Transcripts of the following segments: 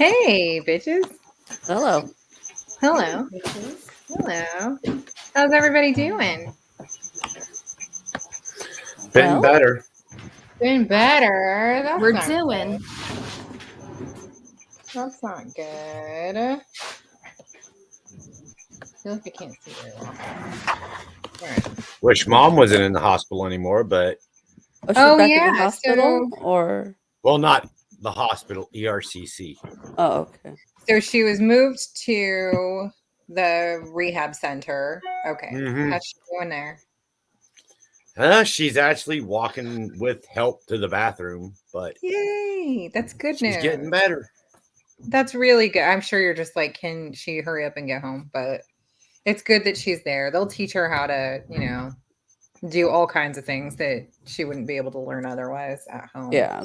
Hey, bitches. Hello. Hello. Hello. How's everybody doing? Been better. Doing better. That's We're not doing. good. That's not good. I feel like I can't see very well. All right. Wish mom wasn't in the hospital anymore, but Oh, she's Oh, back in yeah, the hospital? so- Or well, not the hospital, ERCC. oh, okay. So she was moved to the rehab center. Okay. Mhm. How's she doing there? She's actually walking with help to the bathroom, but Yay. That's good she's news. getting better. That's really good. I'm sure you're just like, can she hurry up and get home? But it's good that she's there. They'll teach her how to, do all kinds of things that she wouldn't be able to learn otherwise at home. Yeah.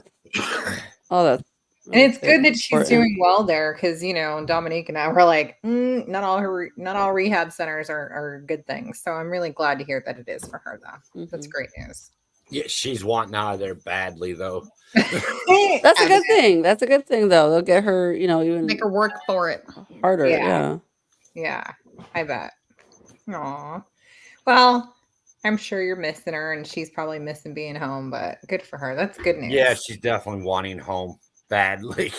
Oh, that's And it's good that and she's important. doing well there because, Dominique and I were like, not all rehab centers are good things. So I'm really glad to hear that it is for her, though. That's Mhm. great news. Yeah, she's wanting out of there badly, though. That's a good thing. That's a good thing, though. They'll get her, even Make her work for it. harder. Yeah. Yeah. Yeah, I bet. Aw. Well, I'm sure you're missing her, and she's probably missing being home, but good for her. That's good news. Yeah, she's definitely wanting home badly.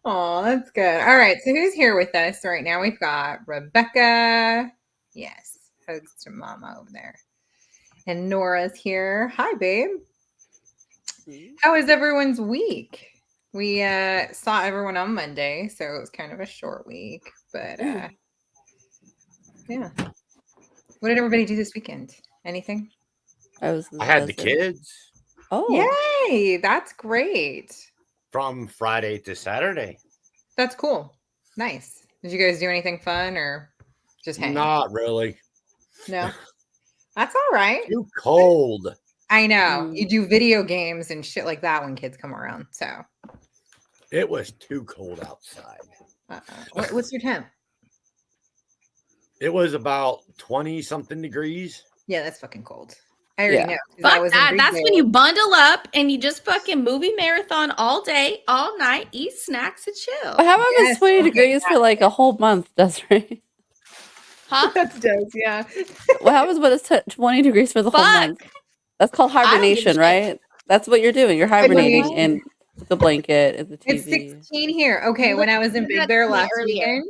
Oh, that's good. All right, so who's here with us right now? We've got Rebecca. Yes, hugs to Mama over there. And Nora's here. Hi, babe. How was everyone's week? We saw everyone on Monday, so it was kind of a short week. But yeah. What did everybody do this weekend? Anything? I was in I had the desert. kids Oh. Yay! That's great. from Friday to Saturday. That's cool. Nice. Did you guys do anything fun or just hang? Not really. No. That's all right. Too cold. I know. Mm. You do video games and shit like that when kids come around. So, It was too cold outside. what's your temp? It was about 20-something degrees. Yeah, that's fucking cold. I already Yeah. know. 'Cause I Fuck was in that. Big That's Bear. when you bundle up and you just fucking movie marathon all day, all night, eat snacks and chill. But how about Yes, it's 20 okay, degrees for like a whole month, Desiree? Huh? That does, yeah. What happens when it's 20 degrees for the whole month? Fuck. That's called don't give a hibernation, shit. right? That's what you're doing. You're hibernating Hibernation. in the blanket and the It's TV. 16 here. Okay, when I was in You Big had Bear to me last earlier. weekend,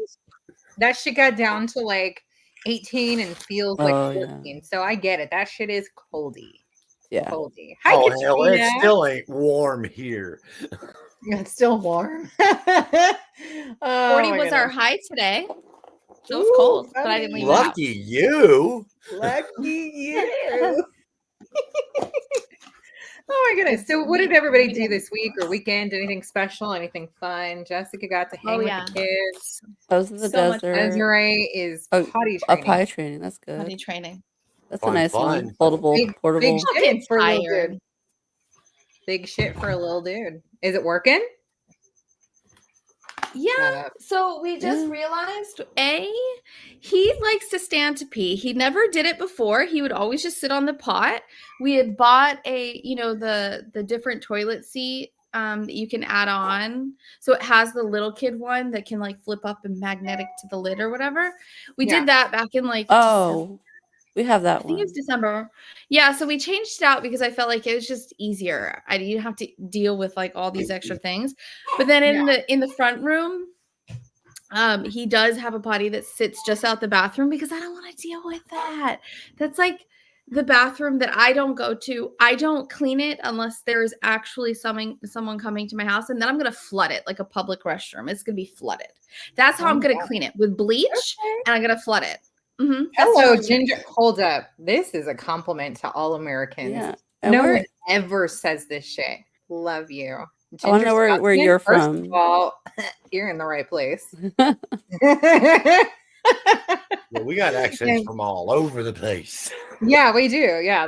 that shit got down to like 18 and feels like Oh, yeah. 14. So I get it. That shit is coldy. Yeah. Coldy. Hi, Oh, hell, it Katrina. still ain't warm here. Yeah, it's still warm. 40 was our high today. It was cold, but I didn't leave the house. Lucky you. Lucky you. Oh my goodness. So what did everybody do this week or weekend? Anything special? Anything fun? Jessica got to hang with yeah. the kids. I was in the So much desert. Desiree is Oh, potty a training. pie training. That's good. Potty training. That's Fun, a nice fun. one. Foldable, Big portable. shit for a little tired. dude. Big shit for a little dude. Is it working? Yeah. So we just Yeah. realized, he likes to stand to pee. He never did it before. He would always just sit on the pot. We had bought the different toilet seat that you can add on. So it has the little kid one that can like flip up and magnetic to the lid or whatever. We Yeah. did that back in like Oh, we have I that think one. it was December. Yeah, so we changed it out because I felt like it was just easier. I didn't have to deal with like all these extra things. But then in the front room, he does have a potty that sits just out the bathroom because I don't want to deal with that. That's like the bathroom that I don't go to. I don't clean it unless there's actually someone coming to my house, and then I'm gonna flood it like a public restroom. It's gonna be flooded. That's how I'm gonna clean it with bleach, and I'm gonna flood it. Mm-hmm. Hello, Ginger. Hold up. This is a compliment to all Americans. Yeah. And No where- one ever says this shit. Love you. I want to know Ginger where Scotsman, you're first from. of all, you're in the right place. Well, we got accents from all over the place. Yeah, we do. Yeah,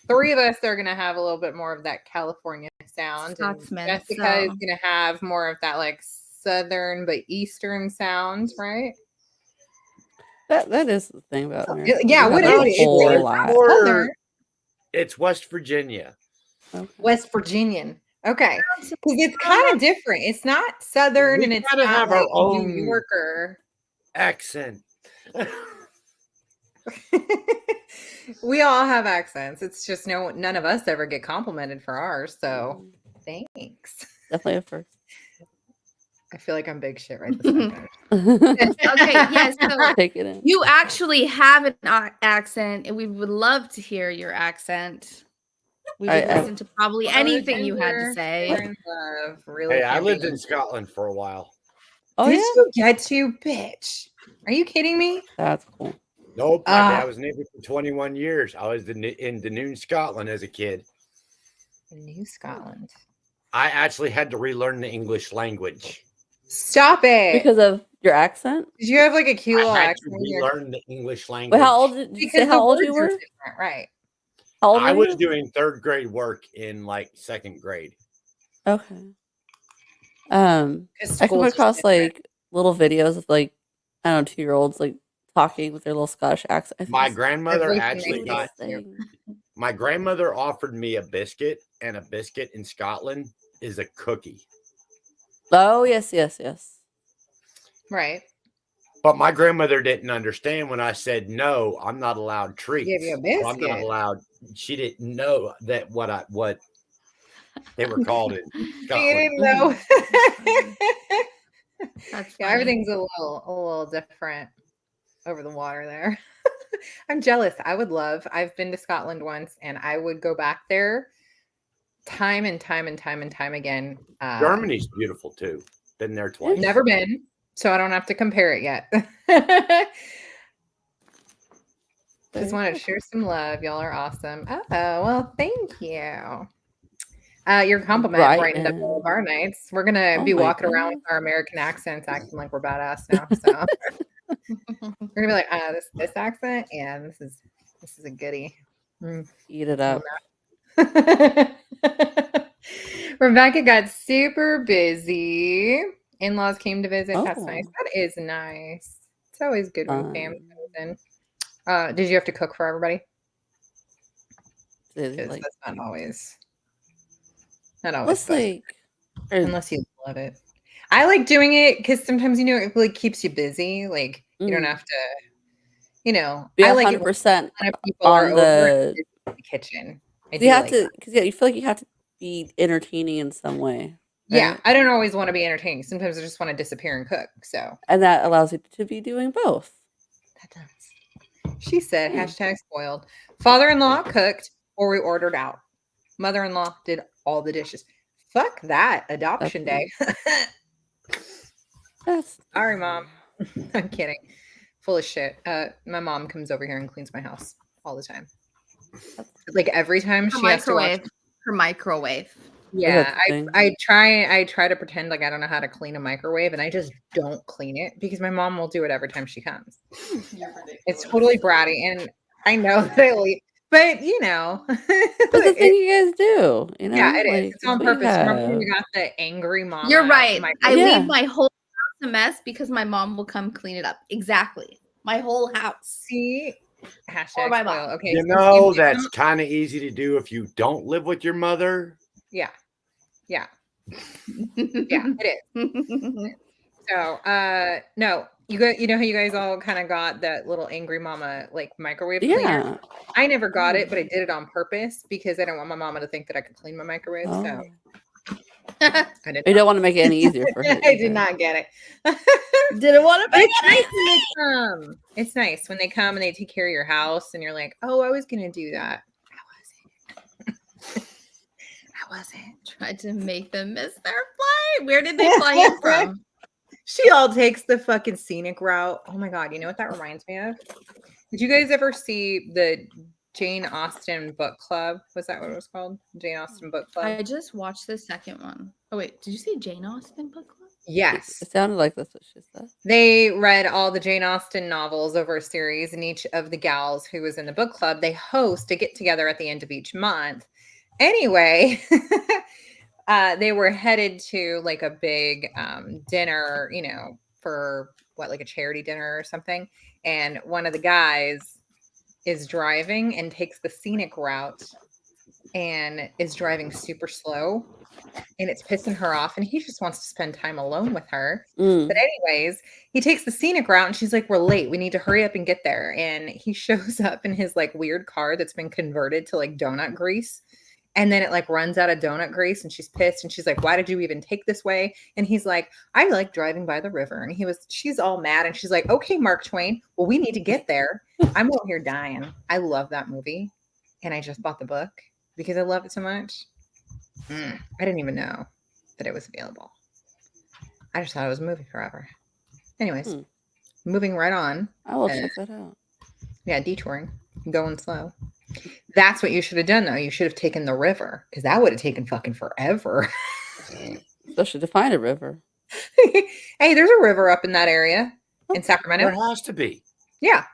three of us are gonna have a little bit more of that California sound, and Scotsman, Jessica is so- gonna have more of that like southern but eastern sound, right? That is the thing about America. Yeah, We what have is a it? whole It's lot. Or Southern. it's West Virginia. Okay. West Virginian. Okay, because it's kind of different. It's not Southern, We and it's gotta not have our like New own- Yorker. Accent. We all have accents. It's just none of us ever get complimented for ours. So thanks. Definitely a first. I feel like I'm big shit right this second. Okay, yes. So Take it in. you actually have an accent, and we would love to hear your accent. We would listen to probably anything you had to say. We're in love. Really Hey, I can't lived be- in Scotland for a while. Oh, Did yeah? you get to, bitch? Are you kidding me? That's cool. Nope, my dad was Navy for 21 years. I was in Dunoon, Scotland as a kid. New Scotland. I actually had to relearn the English language. Stop it. Because of your accent? Did you have like a cute little I had accent? to here? relearn the English language. Wait, how old did you say Because how the old you words are were? different, right? How old I were was you? doing third grade work in like second grade. Okay. Because I come schools are across different. like little videos of like, I don't know, 2-year-olds like talking with their little Scottish accent. I think My it's grandmother Everything actually they got do. thing. my grandmother offered me a biscuit, and a biscuit in Scotland is a cookie. Oh, yes, yes, yes. Right. But my grandmother didn't understand when I said no, I'm not allowed treats. Give you a or I'm not biscuit. allowed. She didn't know that what they were called in You Scotland. didn't know. That's Yeah, funny. everything's a little different over the water there. I'm jealous. I've been to Scotland once, and I would go back there time and time again. Germany's beautiful too. Been there twice. Never been, so I don't have to compare it yet. Just wanted to share some love. Y'all are awesome. Oh, well, thank you. Your compliment brightened up all of our nights. We're gonna be walking around with our American accents, acting like we're badass now. So we're gonna be like, this accent, and this is a goodie. Eat it up. Rebecca got super busy. In-laws came to visit. That's nice. Oh. That is nice. It's always good when fam comes in. Did you have to cook for everybody? Because Like, that's not always let's like, unless you love it. I like doing it because sometimes it like keeps you busy. Like you don't have to, be I like 100% it when people are over in the kitchen. You have to, because you feel like you have to be entertaining in some way. Right? Yeah, I don't always want to be entertaining. Sometimes I just want to disappear and cook. So, and that allows you to be doing both. That does. She said, #spoiled. Father-in-law cooked or we ordered out. Mother-in-law did all the dishes. Fuck that. Adoption day. Sorry, Mom. I'm kidding. Full of shit. My mom comes over here and cleans my house all the time. Like every time she has to watch her microwave. Yeah, I try to pretend like I don't know how to clean a microwave, and I just don't clean it because my mom will do it every time she comes. It's totally bratty, and I know that I leave, but But the thing you guys do, yeah, it is. It's on purpose. Remember when we got the angry mom? You're right. I leave my whole house a mess because my mom will come clean it up. Exactly, my whole house. See. #spoil. Okay, that's kind of easy to do if you don't live with your mother. Yeah, it is. So, no, you know how you guys all kind of got that little angry mama like microwave cleaner. I never got it, but I did it on purpose because I don't want my mama to think that I could clean my microwave. So you don't want to make it any easier for her. I did not get it. Didn't want to make it nice when they come. It's nice when they come and they take care of your house and you're like, oh, I was gonna do that. How was it? Tried to make them miss their flight. Where did they fly in from? She all takes the fucking scenic route. Oh my god, you know what that reminds me of? Did you guys ever see the Jane Austen book club? Was that what it was called? Jane Austen book club? I just watched the second one. Oh wait, did you say Jane Austen book club? Yes. It sounded like that's what she said. They read all the Jane Austen novels over a series, and each of the gals who was in the book club, they host a get together at the end of each month. Anyway, they were headed to like a big dinner, for like a charity dinner or something. And one of the guys is driving and takes the scenic route and is driving super slow, and it's pissing her off, and he just wants to spend time alone with her. But anyways, he takes the scenic route, and she's like, we're late, we need to hurry up and get there. And he shows up in his like weird car that's been converted to like donut grease, and then it like runs out of donut grease, and she's pissed, and she's like, why did you even take this way? And he's like, I like driving by the river. And she's all mad, and she's like, okay, Mark Twain, well, we need to get there. I'm over here dying. I love that movie, and I just bought the book because I love it so much. I didn't even know that it was available. I just thought it was a movie forever. Anyways, moving right on. I will check that out. Yeah, detouring, going slow. That's what you should have done, though. You should have taken the river, because that would have taken fucking forever. Especially to find a river. Hey, there's a river up in that area in Sacramento. There has to be. Yeah.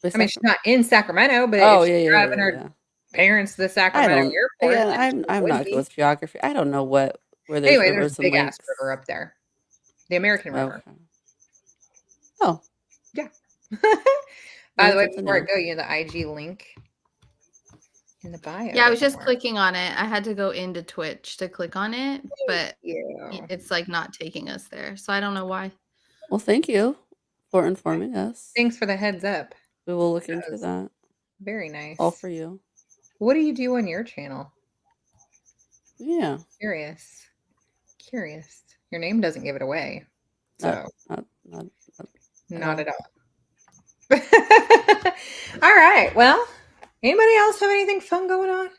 I mean, she's not in Sacramento, but she's driving her parents to the Sacramento airport. Yeah, I'm not good with geography. I don't know where there's anyway, rivers there's a big ass river up there. The American River. Okay. Oh. Yeah. By the way, before I go, you know the IG link in the bio. Yeah, I was just clicking on it. I had to go into Twitch to click on it, but it's like not taking us there. So I don't know why. Well, thank you for informing us. Thanks for the heads up. We will look into that. Very nice. All for you. What do you do on your channel? Yeah. Curious. Your name doesn't give it away. So not at all. All right. Well, anybody else have anything fun going on?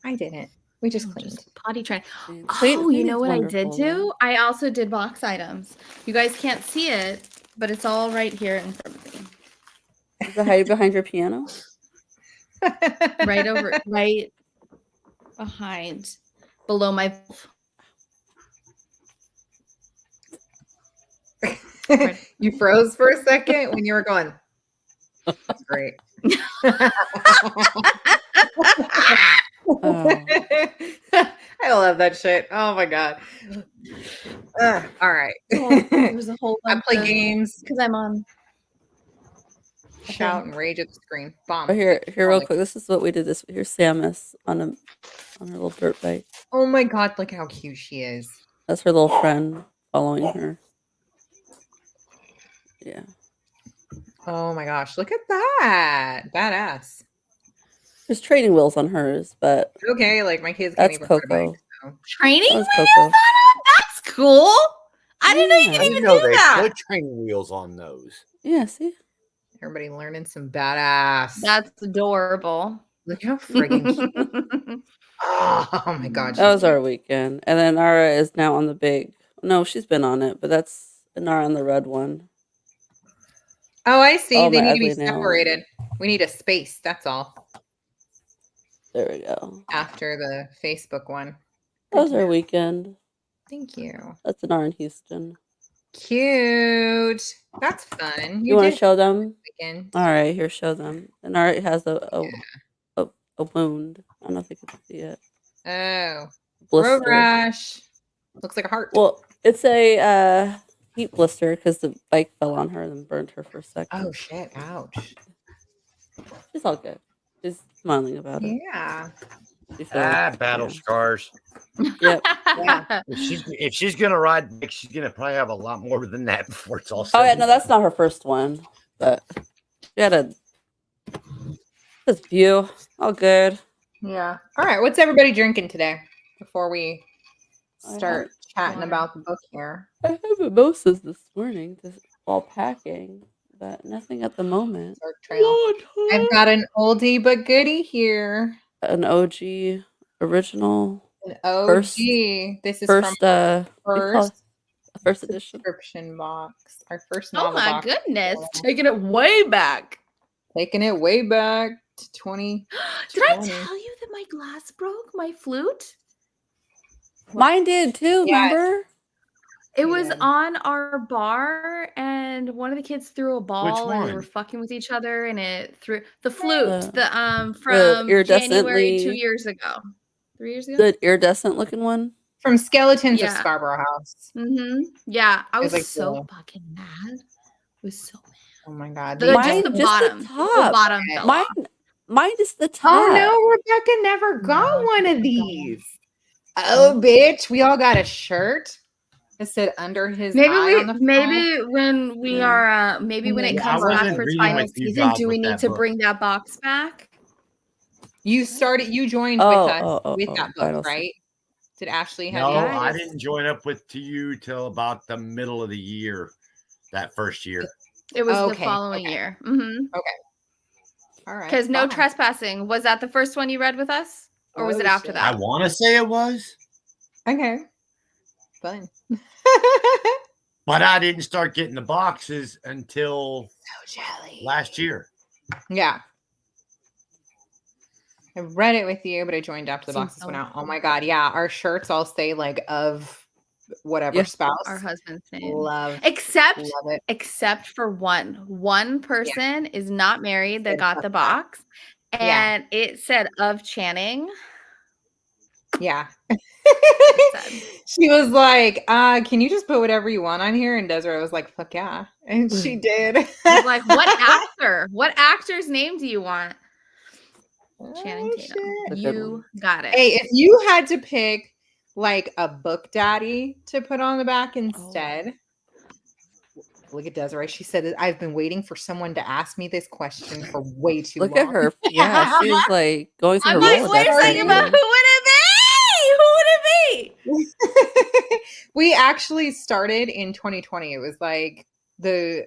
I didn't. We just cleaned. Just potty train. Oh, you know what I did do? I also did box items. You guys can't see it, but it's all right here in front of me. Is it hiding behind your piano? right behind, below my. You froze for a second when you were going. That's great. I love that shit. Oh my god. All right. There's a whole. I play games because I'm on. Shout and rage at the screen. Bomb. Oh, here, real quick. This is what we did. Here's Samus on her little dirt bike. Oh my god! Look how cute she is. That's her little friend following her. Yeah. Oh my gosh! Look at that. Badass. There's training wheels on hers, but okay, like my kids can't that's even Coco. Training wheels on them? That's cool. I didn't know you could even do that. They put training wheels on those. Yeah, see? Everybody learning some badass. That's adorable. Look how friggin' cute. Oh my god. That was our weekend. And then Nara is now on the big. No, she's been on it, but that's Nara on the red one. Oh, I see. They need to be separated. We need a space. That's all. There we go. After the Facebook one. That was our weekend. Thank you. That's Nara in Houston. Cute. That's fun. You want to show them? Weekend. All right, here, show them. And Nara has a wound. I don't know if you can see it. Oh. Blister. Road rash. Looks like a heart. Well, it's a heat blister because the bike fell on her and burned her for a second. Oh, shit. Ouch. She's all good. She's smiling about it. Yeah. Battle scars. Yep. Yeah. If she's gonna ride bike, she's gonna probably have a lot more than that before it's all said. Oh yeah, no, that's not her first one. But she had this view. All good. Yeah. All right. What's everybody drinking today before we start chatting about the book here? I had mimosas this morning while packing, but nothing at the moment. Dark Trail. I've got an oldie but goodie here. An OG original. An OG. This is first first edition subscription box. Our first novel box. Oh my goodness. Taking it way back to 20. Did I tell you that my glass broke? My flute? Mine did too, remember? It was on our bar, and one of the kids threw a ball, and they were fucking with each other, and it threw the flute, from January 2 years ago, 3 years ago. The iridescent looking one from Skeletons of Scarborough House. Mm-hmm. Yeah, I was like, so fucking mad. I was so mad. Oh my god! Just the bottom. The bottom. Mine is the tab. Oh no, Rebecca never got one of these. Oh, bitch, we all got a shirt. It said under his eye on the front. maybe when we are when it Yeah, comes I back wasn't for its reading final with you season, guys do we with need that to book. bring that box back? You joined with us with that book, final right? Did Ashley have No, you? I Yes. didn't join up with you till about the middle of the year, that first year. It was the Okay, following okay. year. Mm-hmm. All right. Because no fine. trespassing. Was that the first one you read with us? Or was it Oh, after shit. I that? want to say it was, Okay. Fun. but I didn't start getting the boxes until So jelly. last year. Yeah. I read it with you, but I joined after the Seems boxes so- went out. Oh my god, yeah. Our shirts all say like of whatever Yeah. spouse. Our husband's name. Love Except it. except for one. One person is not married that Said got fuck the that. box. Yeah. And it said of Channing. Yeah. said. She was like, can you just put whatever you want on here? And Desiree was like, fuck yeah. And she did. He's like, what actor? What actor's name do you want? Channing Oh, Tatum. shit. That's a good You got it. Hey, if you had to pick like a book daddy to put on the back instead, look at Desiree. She said, I've been waiting for someone to ask me this question for way too long. Look at her. Yeah, she was like going through I'm her like, Rolodex. wait a second, but who would it be? Who would it be? We actually started in 2020. It was like the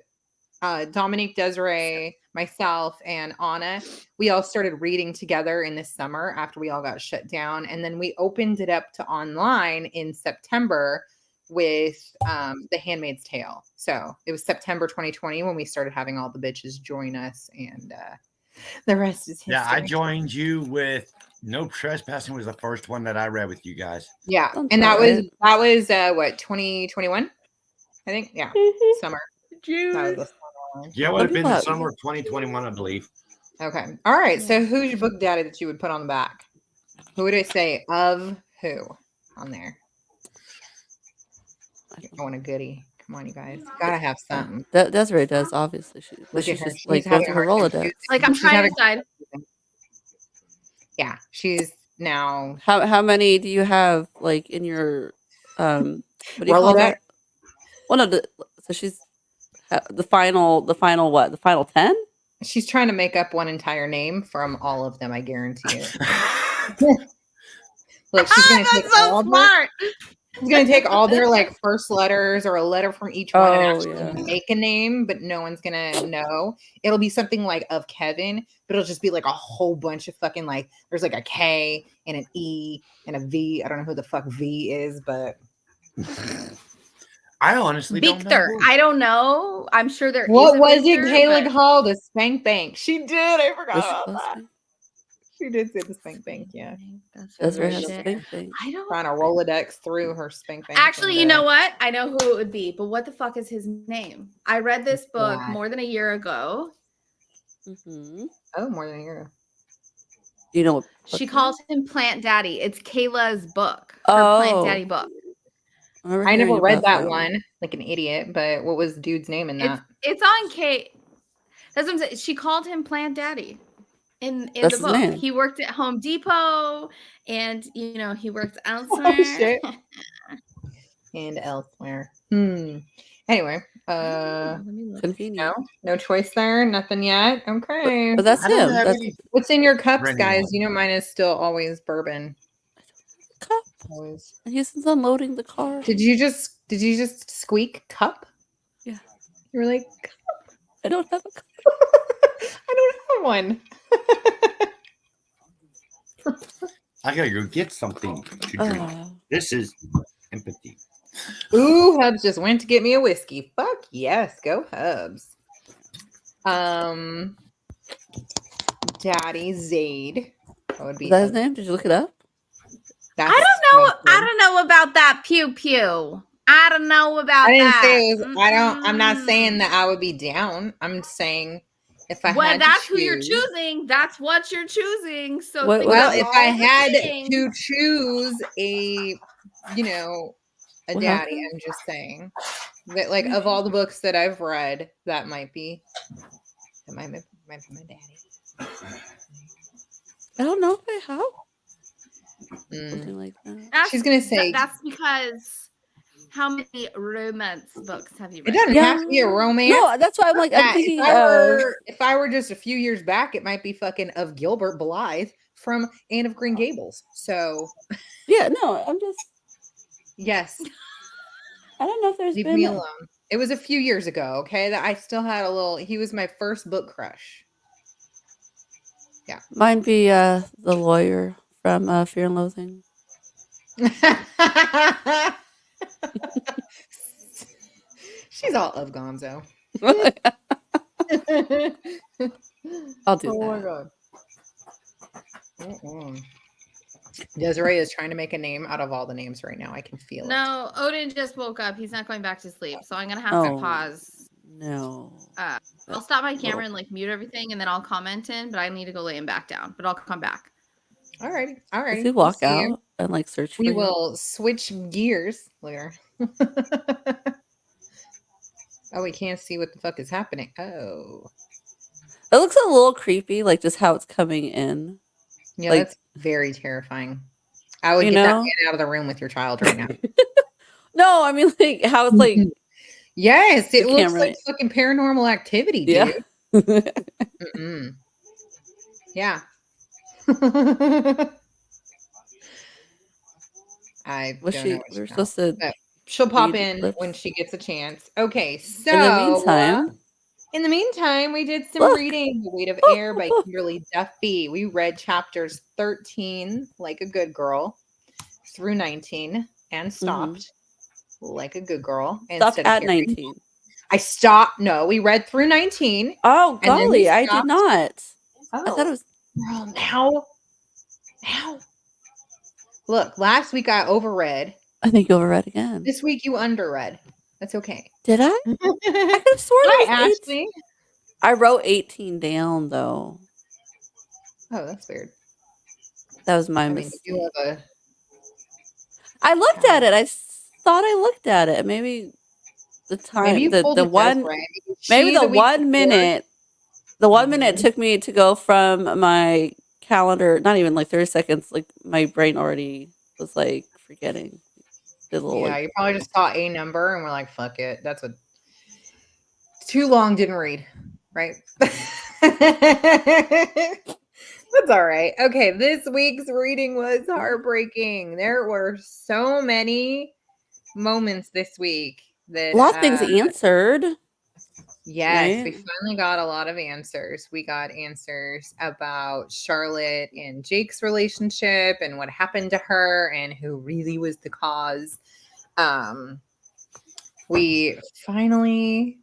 Dominique, Desiree, myself, and Anna. We all started reading together in the summer after we all got shut down. And then we opened it up to online in September with The Handmaid's Tale. So it was September 2020 when we started having all the bitches join us, and the rest is history. Yeah, I joined you with No Trespassing was the first one that I read with you guys. Yeah, Sounds and that about was what, 2021? I think. Yeah, summer. That was the summer one. Yeah, it would have been the summer of 2021, I believe. Okay. All right. So who's your book daddy that you would put on the back? Who would I say of who on there? I want a goodie. Come on, you guys. Gotta have something. Desiree does, obviously. Look She's at her. just She's like going having through a her hard time Rolodex. choosing. Like, I'm She's trying to having- decide. Yeah, she's now How many do you have like in your what do you call Rolodex? that? Well, no. So she's the final what? The final 10? She's trying to make up one entire name from all of them. I guarantee it. Look, she's gonna take That's so all smart. She's gonna take all their like first letters or a letter from each one and Oh, actually yeah. make a name, but no one's gonna know. It'll be something like of Kevin, but it'll just be like a whole bunch of fucking like there's like a K and an E and a V. I don't know who the fuck V is, but I honestly don't know. Victor. I don't know. I'm sure there is what a was Victor, it Kayla but- called? A spank bank. She did. I forgot Was she about supposed that. to be? She did say the spank bank. Yeah, That's Desiree really has a shit. big thing. I don't trying to Rolodex through her spank bank. Actually, you know what? I know who it would be, but what the fuck is his name? I read this book Yeah. more than a year ago. Mm-hmm. Oh, more than a year. You know what? She calls him Plant Daddy. It's Kayla's book. Her Plant Oh. Daddy book. I never read that one, like an idiot. But what was the dude's name in that? It's on Kate. That's what I'm saying. She called him Plant Daddy in That's the his book. name. He worked at Home Depot, and he worked elsewhere. Oh, shit. And elsewhere. Anyway, Let me look. Convenient. no choice there. Nothing yet. Okay. But that's I don't him. have That's any What's in your cups, Brand guys? new. You know, mine is still always bourbon. cup. Always. And he's unloading the car. Did you just squeak cup? Yeah. You were like, I don't have a cup. I don't have one. I gotta go get something to drink. This is empathy. Ooh, Hubs just went to get me a whiskey. Fuck yes, go Hubs. Daddy Zaid. That would be Is that his Hubs. name? Did you look it up? That's I don't know. my I don't know about that pew pew. I don't know about I didn't that. say it was, I'm not saying Mm-mm. that I would be down. I'm saying if I Well, had that's to who you're choose- choosing. That's what you're choosing. So What- think Well, about if all I the had things. to choose a What daddy, happened? I'm just saying that like of all the books that I've read, that might be my daddy. I don't know if I have Mm. something like that. She's gonna say that's because how many romance books have you it read? doesn't have to be a romance. No, that's why I'm like, I'm Yeah, thinking if I were just a few years back, it might be fucking of Gilbert Blythe from Anne of Green Gables. So yeah, no, I'm just, yes, I don't know if there's leave been me alone. It was a few years ago, okay? That I still had a little. He was my first book crush. Mine be the lawyer from Fear and Loathing. She's all of Gonzo. I'll do Oh my that. god. Mm-mm. Desiree is trying to make a name out of all the names right now. I can feel it. No, Odin just woke up. He's not going back to sleep, so I'm gonna have to pause. No. I'll stop my camera and like mute everything, and then I'll comment in. But I need to go lay him back down. But I'll come back. Alrighty. Does he walk out and like search for We you? will switch gears later. Oh, we can't see what the fuck is happening. Oh. It looks a little creepy, like just how it's coming in. Yeah, Like- that's very terrifying. I would You get that know? man out of the room with your child right now. No, I mean like how it's like Yes, it The looks camera- like fucking Paranormal Activity, dude. yeah. Mm-mm. Yeah. I Was don't she know what we're she supposed to but she'll pop read in lips? when she gets a chance. Okay, so In the meantime, in the meantime, we did some Look. reading. The Weight of Air by Kimberly Duffy. We read chapters 13, like a good girl, through 19, and stopped, like a good girl. stopped instead of at carrying. 19. I stopped. No, we read through 19. Oh And then we golly, I did stopped. not. Oh, I thought it was girl, now. Look, last week I overread. I think you overread again. This week you underread. That's okay. Did I? I could have sworn Hi, it was 18. Ashley. I wrote 18 down though. Oh, that's weird. That was my I mean, mistake. you have a I looked at it. I thought I looked at it. Maybe the time maybe you pulled the it one just right. maybe She, the week 1 before- minute the 1 minute Mhm. took me to go from my calendar, not even like 30 seconds, like my brain already was like forgetting. The little Yeah, like, you probably just saw a number and we're like, fuck it. That's what too long didn't read, right? That's all right. Okay, this week's reading was heartbreaking. There were so many moments this week that a lot of things answered. yes, we right? finally got a lot of answers. We got answers about Charlotte and Jake's relationship and what happened to her and who really was the cause. We finally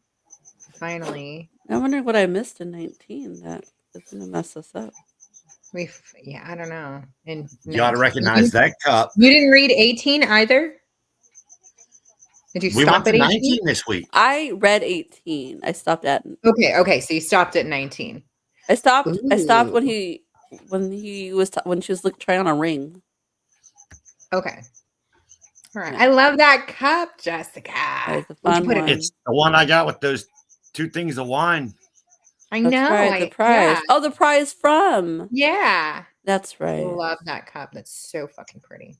I wonder what I missed in 19 that is going to mess us up. I don't know. And You got to recognize that cup. You didn't read 18 either? Did you We stop went to at 18? 19 this week. I read 18. I stopped at Okay, so you stopped at 19. I stopped Ooh. when he was when she was trying on a ring. Okay. All right. Yeah. I love that cup, Jessica. That was a What'd you fun put it in? one. It's the one I got with those 2 things of wine. I That's know. right, the prize. Oh, the prize from. Yeah. That's right. Love that cup. That's so fucking pretty.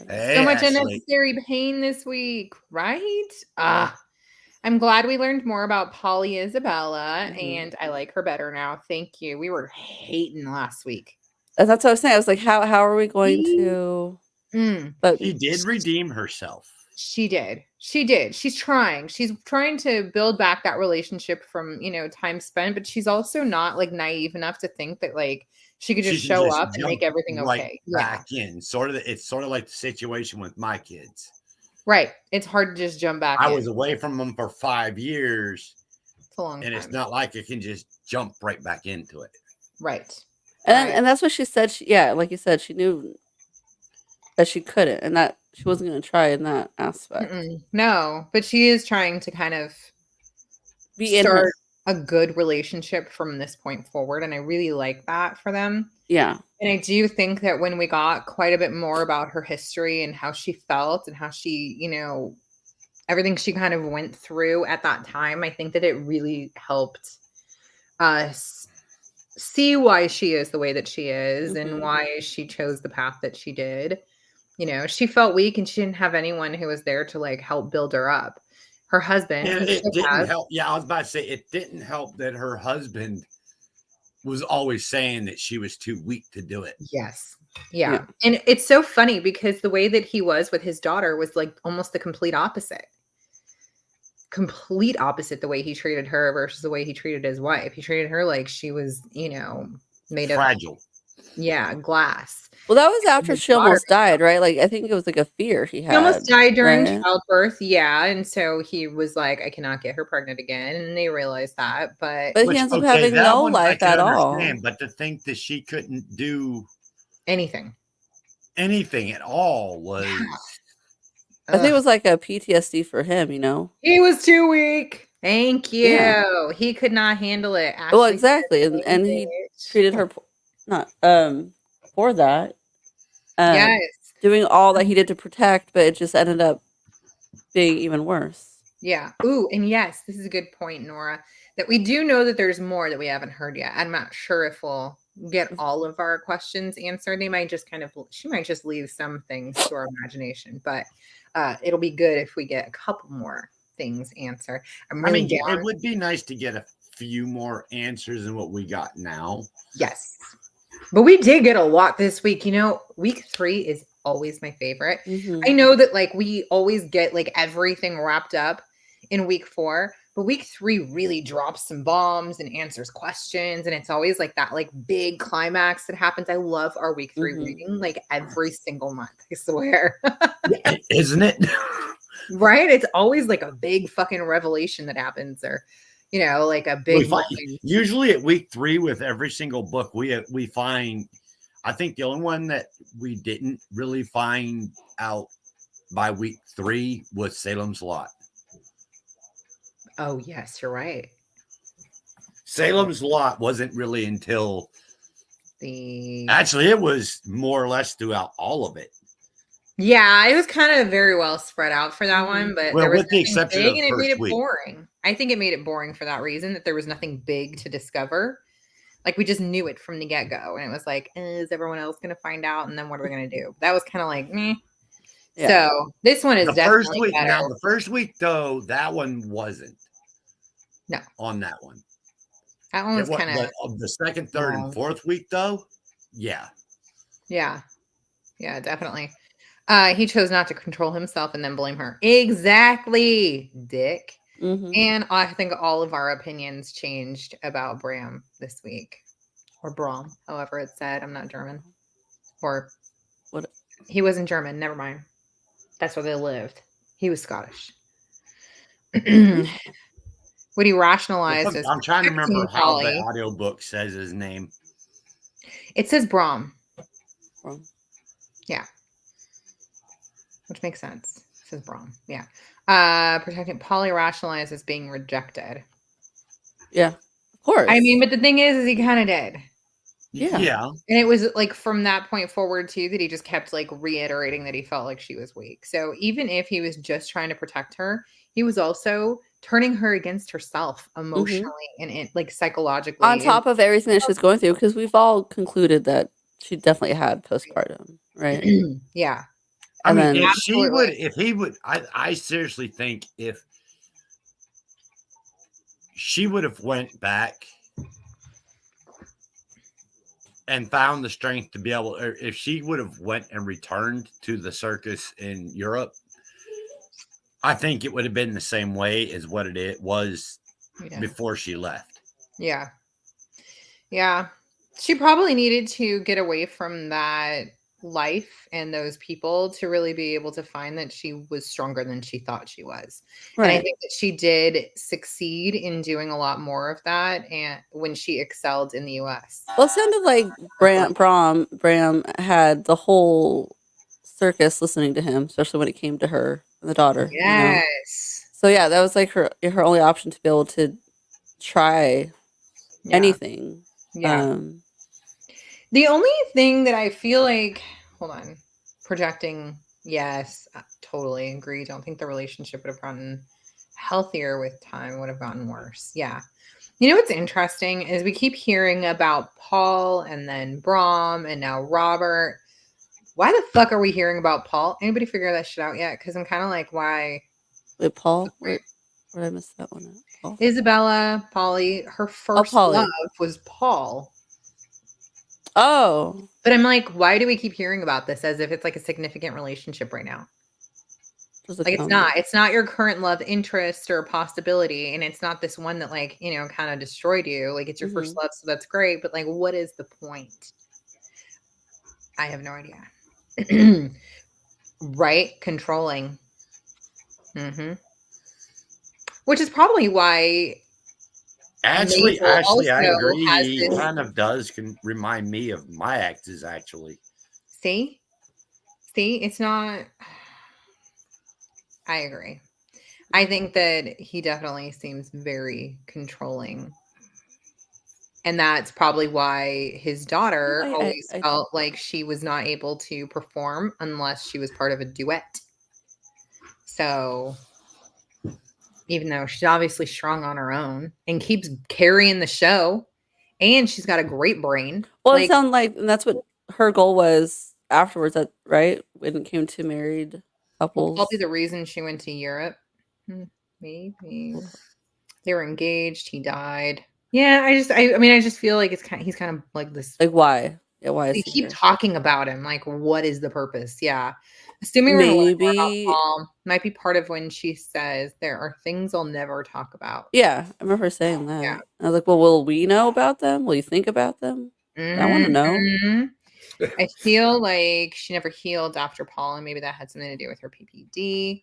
Hey, So much Ashley. unnecessary pain this week, right? I'm glad we learned more about Polly Isabella, and I like her better now. Thank you. We were hating last week. And that's what I was saying. I was like, how are we going to? But She did redeem herself. She did. She's trying. She's trying to build back that relationship from, time spent, but she's also not like naive enough to think that like she could just She can show just up and make jump everything right okay. back in. It's sort of like the situation with my kids. Right. It's hard to just jump back I in. was away from them for 5 years, It's a long and time. it's not like I can just jump right back into it. Right. and that's what she said. Like you said, she knew that she couldn't, and that she wasn't going to try in that aspect. No, but she is trying to kind of start a good relationship from this point forward, and I really like that for them. Yeah. And I do think that when we got quite a bit more about her history and how she felt and how she, everything she kind of went through at that time, I think that it really helped us see why she is the way that she is and Mhm. why she chose the path that she did. You know, she felt weak and she didn't have anyone who was there to like help build her up. Her husband, And who it should didn't have, help. Yeah, I was about to say it didn't help that her husband was always saying that she was too weak to do it. yes. Yeah. Yeah. And it's so funny because the way that he was with his daughter was like almost the complete opposite. Complete opposite the way he treated her versus the way he treated his wife. He treated her like she was, you know, made of Fragile. glass. Well, that was And after his she daughter, almost died, right? Like, I think it was like a fear he he almost had, died during right? childbirth, yeah, and so he was like, "I cannot get her pregnant again," and they realized that, but But he Which, ends up okay, having that no one I life can at all. understand, but to think that she couldn't do anything. anything at all was I think it Ugh. was like a PTSD for him, you know? He was too weak. Thank Yeah. you. He could not handle it. Well, Ashley said exactly. the same And he bitch. treated her not for that. Yes. Doing all that he did to protect, but it just ended up being even worse. Yeah. Ooh, and yes, this is a good point, Nora, that we do know that there's more that we haven't heard yet. I'm not sure if we'll get all of our questions answered. They might just she might just leave some things to our imagination, but it'll be good if we get a couple more things answered. I'm I really mean, it down. would be nice to get a few more answers than what we got now. Yes. But we did get a lot this week. You know, week 3 is always my favorite. Mhm. I know that like we always get like everything wrapped up in week 4, but week 3 really drops some bombs and answers questions. And it's always like that like big climax that happens. I love our week 3 Mhm. reading like every single month, I swear. Isn't it? Right? It's always like a big fucking revelation that happens, or you know, like a We big find, moment. usually at week 3 with every single book we find. I think the only one that we didn't really find out by week 3 was Salem's Lot. Oh, yes, you're right. Salem's Lot wasn't really until The actually it was more or less throughout all of it. Yeah, it was kind of very well spread out for that one, but Well, there was with the nothing exception big of and it made first it week. boring. I think it made it boring for that reason, that there was nothing big to discover. Like we just knew it from the get-go, and it was like, is everyone else going to find out? And then what are we going to do? That was kind of like, meh. Yeah. So this one is The first definitely week, better. now the first week though, that one wasn't. No. On that one. That one was kind of the second, third, long. and fourth week though. Yeah. Yeah. Yeah, definitely. He chose not to control himself and then blame her. Exactly, dick. Mhm. And I think all of our opinions changed about Bram this week. Or Bram, however it's said. I'm not German. Or What? he wasn't German. Never mind. That's where they lived. He was Scottish. What he rationalized as I'm trying to remember protecting how the Polly. audiobook says his name. It says Bram. Wrong. Yeah. Which makes sense. It says Bram. Yeah. Protecting Polly rationalized as being rejected. Yeah. Of course. I mean, but the thing is he kind of did. Yeah. And it was like from that point forward too that he just kept like reiterating that he felt like she was weak. So even if he was just trying to protect her, he was also turning her against herself emotionally and like psychologically. On top of everything that she's going through, because we've all concluded that she definitely had postpartum, right? Yeah. I mean, then, if he would, I seriously think if she would have went back and found the strength to be able, or if she would have went and returned to the circus in Europe, I think it would have been the same way as what it was before she left. Yeah. Yeah. She probably needed to get away from that life and those people to really be able to find that she was stronger than she thought she was. right. And I think that she did succeed in doing a lot more of that and when she excelled in the US. Well, it sounded like Bram had the whole circus listening to him, especially when it came to her and the daughter. Yes. You know? So yeah, that was like her only option to be able to try anything. Yeah. The only thing that I feel like, hold on, projecting, yes, I totally agree. Don't think the relationship would have gotten healthier with time, would have gotten worse. Yeah. You know what's interesting is we keep hearing about Paul and then Brom and now Robert. Why the fuck are we hearing about Paul? Anybody figure that shit out yet? Because I'm kind of like, why? Wait, Paul? Where did I miss that one at? Paul? Isabella, Polly, her first Polly. love was Paul. Oh. But I'm like, why do we keep hearing about this as if it's like a significant relationship right now? Like it's not your current love interest or possibility, and it's not this one that like, you know, kind of destroyed you. Like it's your first love, so that's great, but like what is the point? I have no idea. Right? Controlling. Which is probably why Actually, I agree. He this... kind of does remind me of my exes, actually. See, it's not... I agree. I think that he definitely seems very controlling. And that's probably why his daughter always felt like she was not able to perform unless she was part of a duet. So even though she's obviously strong on her own and keeps carrying the show, and she's got a great brain. Well, it sounds like, and that's what her goal was afterwards, that right? When it came to married couples. Probably the reason she went to Europe. Maybe. They were engaged. He died. Yeah, I just feel like he's kind of like this. Like, why? Yeah, why is they he keep here? talking about him? Like, what is the purpose? Yeah. Assuming we're maybe gonna learn about Paul, might be part of when she says there are things I'll never talk about. Yeah, I remember her saying that. Yeah. I was like, well, will we know about them? Will you think about them? I want to know. I feel like she never healed after Paul, and maybe that had something to do with her PPD.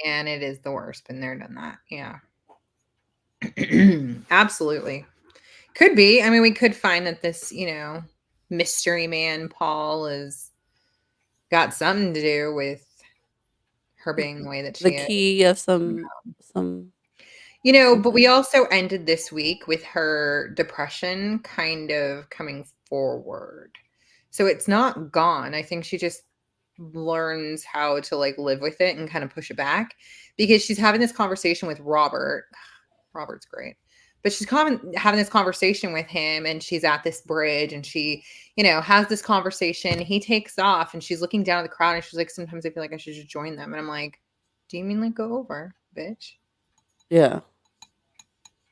And it is the worst. Been there, done that. Yeah. Absolutely. Could be. I mean, we could find that this, you know, mystery man Paul has got something to do with her being the way that she is. The key of some you know, but we also ended this week with her depression kind of coming forward. So it's not gone. I think she just learns how to like live with it and kind of push it back, because she's having this conversation with Robert. Robert's great. But she's having this conversation with him, and she's at this bridge, and she, you know, has this conversation. He takes off, and she's looking down at the crowd, and she's like, sometimes I feel like I should just join them. And I'm like, do you mean like go over, bitch? Yeah.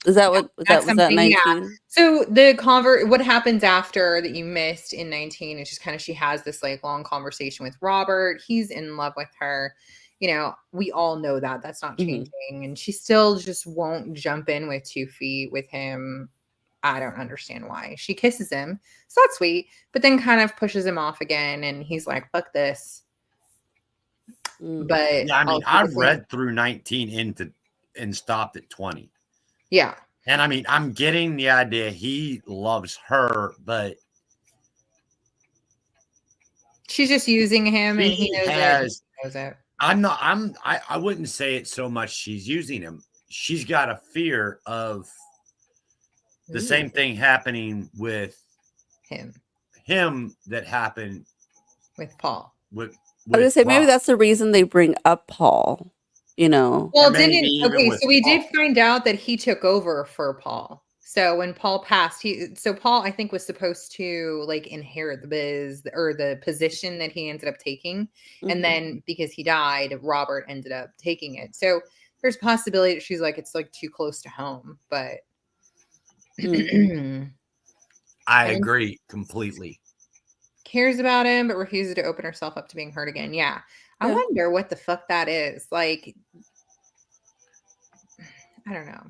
Is that what was that 19? Yeah. So what happens after that you missed in 19 is just kind of, she has this like long conversation with Robert. He's in love with her. You know, we all know that that's not changing, and she still just won't jump in with 2 feet with him. I don't understand why. She kisses him, so that's sweet, but then kind of pushes him off again, and he's like, fuck this. But yeah, I mean, I've read through 19 and stopped at 20. Yeah. And I mean, I'm getting the idea he loves her, but she's just using him, and he knows it. I wouldn't say it's so much she's using him. She's got a fear of the same thing happening with him that happened with Paul. I was gonna say, maybe that's the reason they bring up Paul, you know. Well, so we did find out that he took over for Paul. So when Paul passed, Paul, I think, was supposed to like inherit the biz or the position that he ended up taking. And then because he died, Robert ended up taking it. So there's a possibility that she's like, it's like too close to home, but I agree completely. Cares about him, but refuses to open herself up to being hurt again. Yeah. I wonder what the fuck that is. Like, I don't know.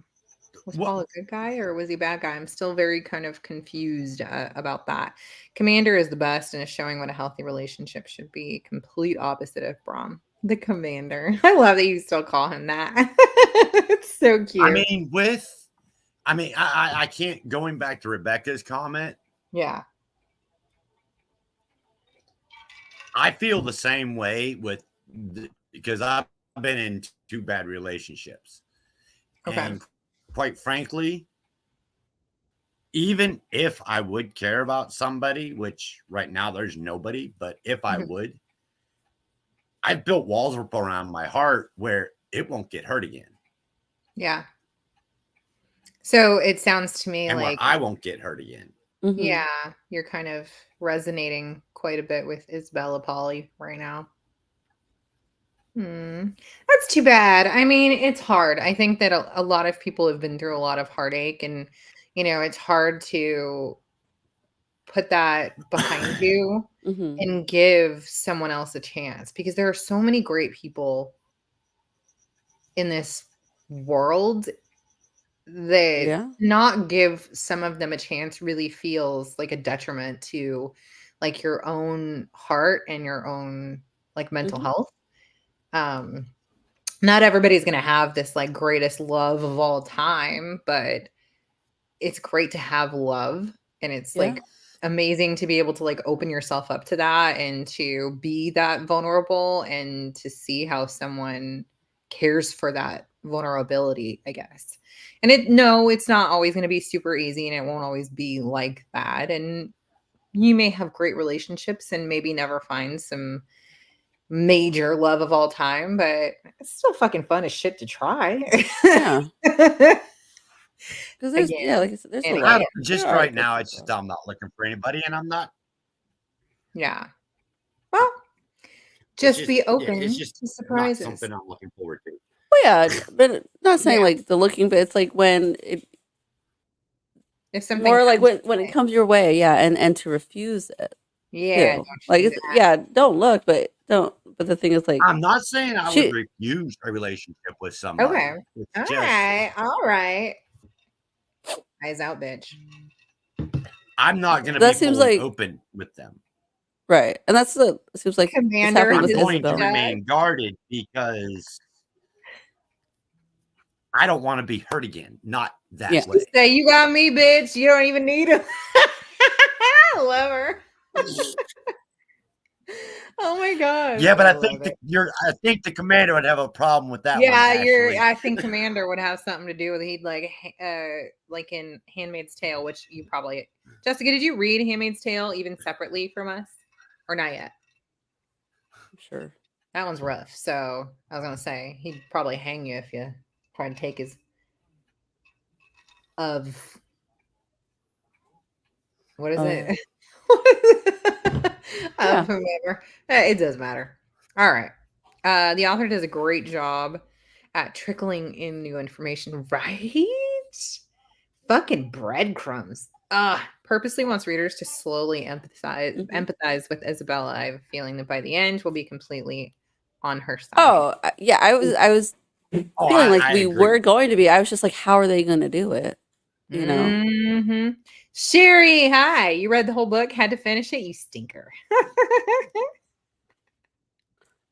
Was Paul a good guy or was he a bad guy? I'm still very kind of confused about that. Commander is the best and is showing what a healthy relationship should be. Complete opposite of Brom. The Commander. I love that you still call him that. It's so cute. I mean, I can't, going back to Rebecca's comment. Yeah. I feel the same way because I've been in 2 bad relationships. Okay. And quite frankly, even if I would care about somebody, which right now there's nobody, but if I would, I've built walls around my heart where it won't get hurt again. Yeah. So it sounds to me and where like, I won't get hurt again. Mhm. yeah, you're kind of resonating quite a bit with Isabella Polly right now. That's too bad. I mean, it's hard. I think that a lot of people have been through a lot of heartache, and it's hard to put that behind you Mhm. and give someone else a chance, because there are so many great people in this world that Yeah. not give some of them a chance really feels like a detriment to like your own heart and your own like mental Mhm. health. Um not everybody's going to have this like greatest love of all time, but it's great to have love, and it's Yeah. like amazing to be able to like open yourself up to that and to be that vulnerable and to see how someone cares for that vulnerability, I guess. And it's not always going to be super easy, and it won't always be like that, and you may have great relationships and maybe never find some major love of all time, but it's still fucking fun as shit to try. Yeah. Because there's Again like I said, there's a and I lot. again. don't, There just are right good now, it's just people. I'm not looking for anybody, and I'm not. Yeah. Well, It's just just be yeah, it's open just to not surprises. something I'm looking forward to. Well, yeah, but not saying Yeah. like the looking, but it's like when it If something more like comes when your it way. comes your way, yeah, and to refuse it Yeah, too. don't Like you do it's that. yeah, don't look, but don't. But the thing is, like I'm not saying I would she, refuse a relationship with Okay. somebody. It's All just right. All right. Eyes out, bitch. I'm not going to that be seems fully like open with them. right, and that's the it seems like it's Commander happening I'm with just going to Isabel. remain guarded because I don't want to be hurt again. Not that Yeah, way. say, you got me, bitch. You don't even need him. I love her. Oh my gosh. Yeah, but I I love think it. I think the commander would have a problem with that one, Yeah, Ashley. I think Commander would have something to do with it. He'd like in Handmaid's Tale, which you probably Jessica, did you read Handmaid's Tale even separately from us? Or not yet? I'm sure. That one's rough. So I was gonna say he'd probably hang you if you try to take his of what is Uh, it? yeah. Of whomever. It does matter. All right. The author does a great job at trickling in new information, right? Fucking breadcrumbs. Purposely wants readers to slowly Mhm. empathize with Isabella. I have a feeling that by the end we'll be completely on her side. Oh, yeah. I was Oh, feeling like I we agree. were going to be. I was just like, how are they going to do it? You know? Mm-hmm. Sherry, hi. You read the whole book, had to finish it, you stinker.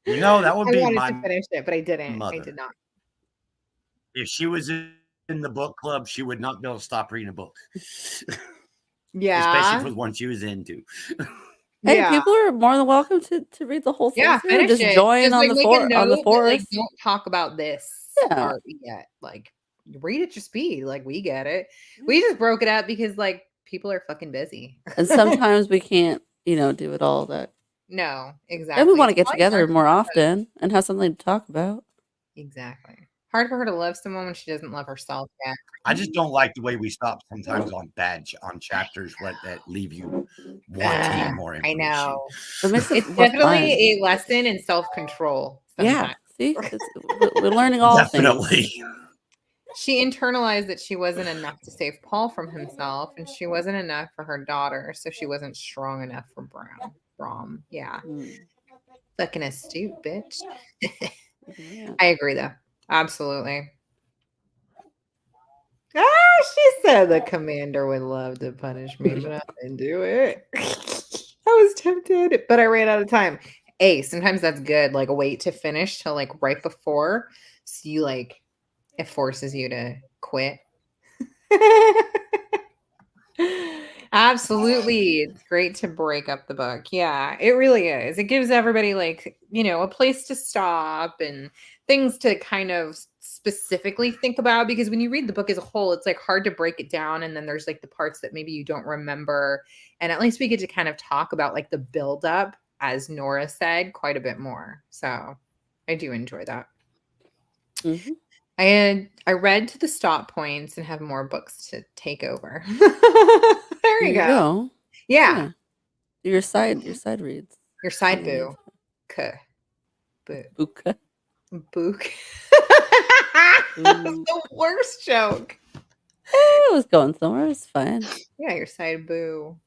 You know, that would I be wanted my to finish it, but I didn't. I did mother. not. If she was in the book club, she would not be able to stop reading a book, especially Yeah. for the one she was into. Hey, Yeah. people are more than welcome to read the whole thing Yeah, through. finish Just it. join Just on like the make a on the note that like forest. don't talk about this Yeah. part yet. Like read it your speed. Like we get it. Yeah. We just broke it up because like people are fucking busy. And sometimes we can't, do it all that. No, And we exactly. want to It's get probably together hard for more her often and have something to talk about. exactly. Hard for her to love someone when she doesn't love herself yet. I just don't like the way we stop sometimes on on chapters that leave you wanting more I information. know. It makes it It's more definitely fun. a lesson in self-control Yeah. sometimes. See, we're learning all things. Definitely. She internalized that she wasn't enough to save Paul from himself, and she wasn't enough for her daughter, so she wasn't strong enough for Brom. Yeah. Mm. Fucking astute, bitch. Yeah. I agree, though. Absolutely. Ah, she said the commander would love to punish me, but I didn't do it. I was tempted, but I ran out of time. Hey, sometimes that's good. Like, wait to finish till like right before. So you like, it forces you to quit. Absolutely. It's great to break up the book. Yeah, it really is. It gives everybody like, a place to stop and things to kind of specifically think about, because when you read the book as a whole, it's like hard to break it down, and then there's like the parts that maybe you don't remember, and at least we get to kind of talk about like the build up, as Nora said, quite a bit more. So, I do enjoy that. Mm-hmm. I read to the stop points and have more books to take over. There you go. Yeah. Your side reads. Your side Coming in. boo. K. Boo. Buka. Book. Boo. The worst joke. It was going somewhere. It's fine. Yeah, your side boo.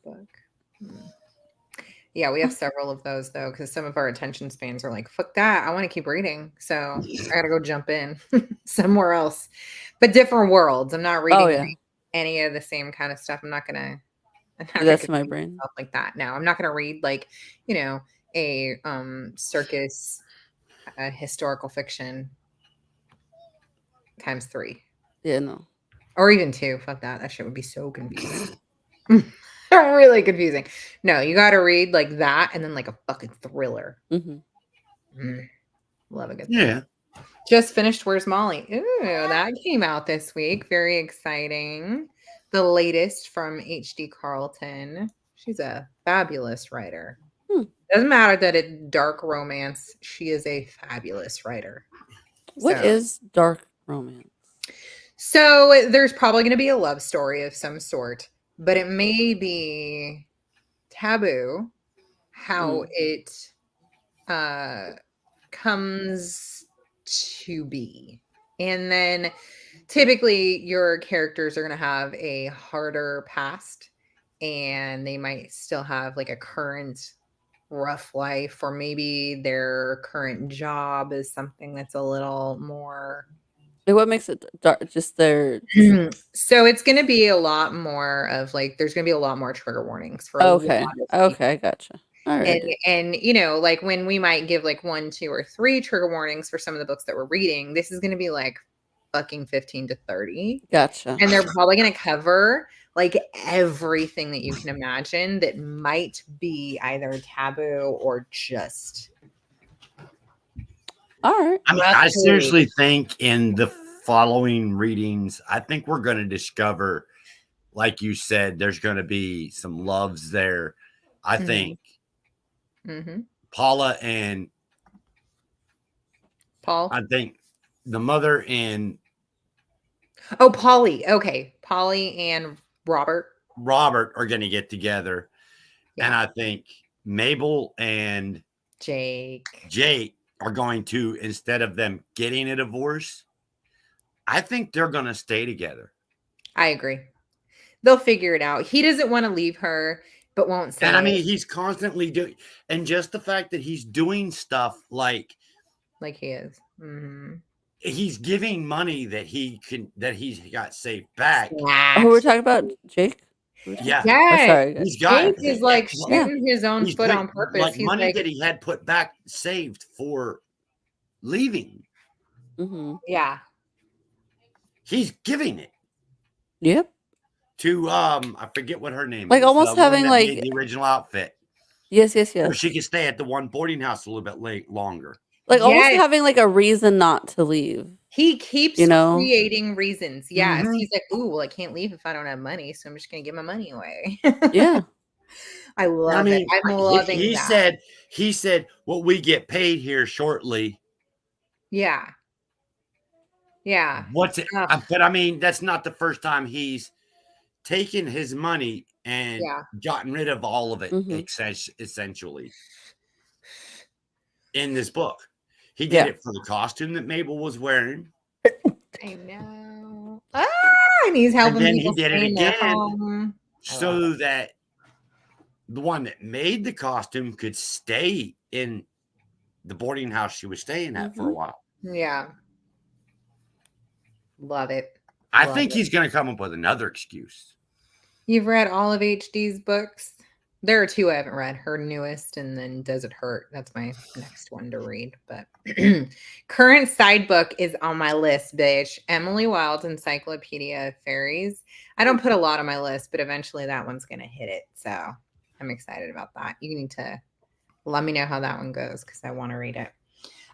Book. Yeah, we have several of those though, because some of our attention spans are like, fuck that. I want to keep reading. So I gotta go jump in somewhere else. But different worlds. I'm not reading any of the same kind of stuff. I'm not gonna That's my brain. like that. No, I'm not gonna read like, a circus historical fiction times 3. Yeah, no. Or even 2. Fuck that. That shit would be so confusing. Really confusing. No, you got to read like that and then like a fucking thriller. Love a good Yeah. Just finished Where's Molly? Ooh, that came out this week. Very exciting. The latest from H.D. Carlton. She's a fabulous writer. Doesn't matter that it's dark romance. She is a fabulous writer. What is dark romance? So there's probably going to be a love story of some sort, but it may be taboo how it comes to be. And then typically your characters are going to have a harder past and they might still have like a current rough life, or maybe their current job is something that's a little more. What makes it dark? Just their. So it's going to be a lot more of like, there's going to be a lot more trigger warnings for Okay, gotcha. All right. And like when we might give like 1, 2, or 3 trigger warnings for some of the books that we're reading, this is going to be like fucking 15 to 30. Gotcha. And they're probably going to cover like everything that you can imagine that might be either taboo or just. All right. I mean, I seriously think in the following readings, I think we're going to discover, like you said, there's going to be some loves there. I think Paula and Paul. I think the mother and Polly. Okay, Polly and Robert are going to get together, and I think Mabel and Jake are going to, instead of them getting a divorce, I think they're going to stay together. I agree. They'll figure it out. He doesn't want to leave her, but won't say. And I mean, he's constantly doing, and just the fact that he's doing stuff like he is. He's giving money that he's got saved back. Oh, we're talking about Jake. Yeah. Yeah. Sorry. He's got Jake is like shooting his own foot on purpose. Like money that he had put back saved for leaving. Yeah. He's giving it. Yep. To I forget what her name is. Like almost having like the original outfit. Yes. Or she could stay at the one boarding house a little bit longer. Like almost having like a reason not to leave. He keeps creating reasons. Yes. He's like, ooh, well, I can't leave if I don't have money, so I'm just gonna give my money away. Yeah. I love it. I'm loving that. He said, well, we get paid here shortly. Yeah. Yeah. What's it? But I mean, that's not the first time he's taken his money and gotten rid of all of it, essentially. In this book, he did it for the costume that Mabel was wearing. I know. And he's helping. And then he did it again, so that the one that made the costume could stay in the boarding house she was staying at for a while. Yeah. Love it. I think he's going to come up with another excuse. You've read all of HD's books? There are 2 I haven't read. Her newest and then Does It Hurt? That's my next one to read. But current side book is on my list, bitch. Emily Wilde's Encyclopedia of Fairies. I don't put a lot on my list, but eventually that one's going to hit it. So I'm excited about that. You need to let me know how that one goes because I want to read it.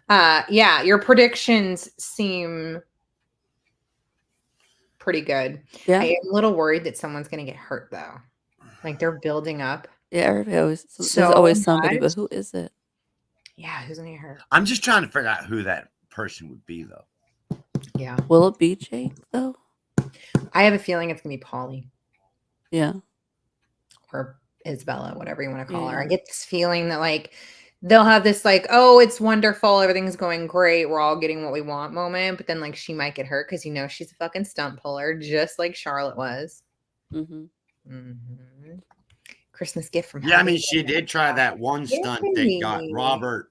Yeah, your predictions seem pretty good. Yeah. I am a little worried that someone's going to get hurt though. Like they're building up. Yeah, everybody always there's always somebody, but who is it? Yeah, who's going to get hurt? I'm just trying to figure out who that person would be, though. Yeah. Will it be Jake though? I have a feeling it's gonna be Polly Yeah. or Isabella, whatever you want to call her. I Yeah. get this feeling that like they'll have this like, oh, it's wonderful, everything's going great, we're all getting what we want moment, but then like she might get hurt because she's a fucking stunt puller, just like Charlotte was. Mm-hmm. Christmas gift from Yeah, I Heather. mean, she did try that one stunt that got Robert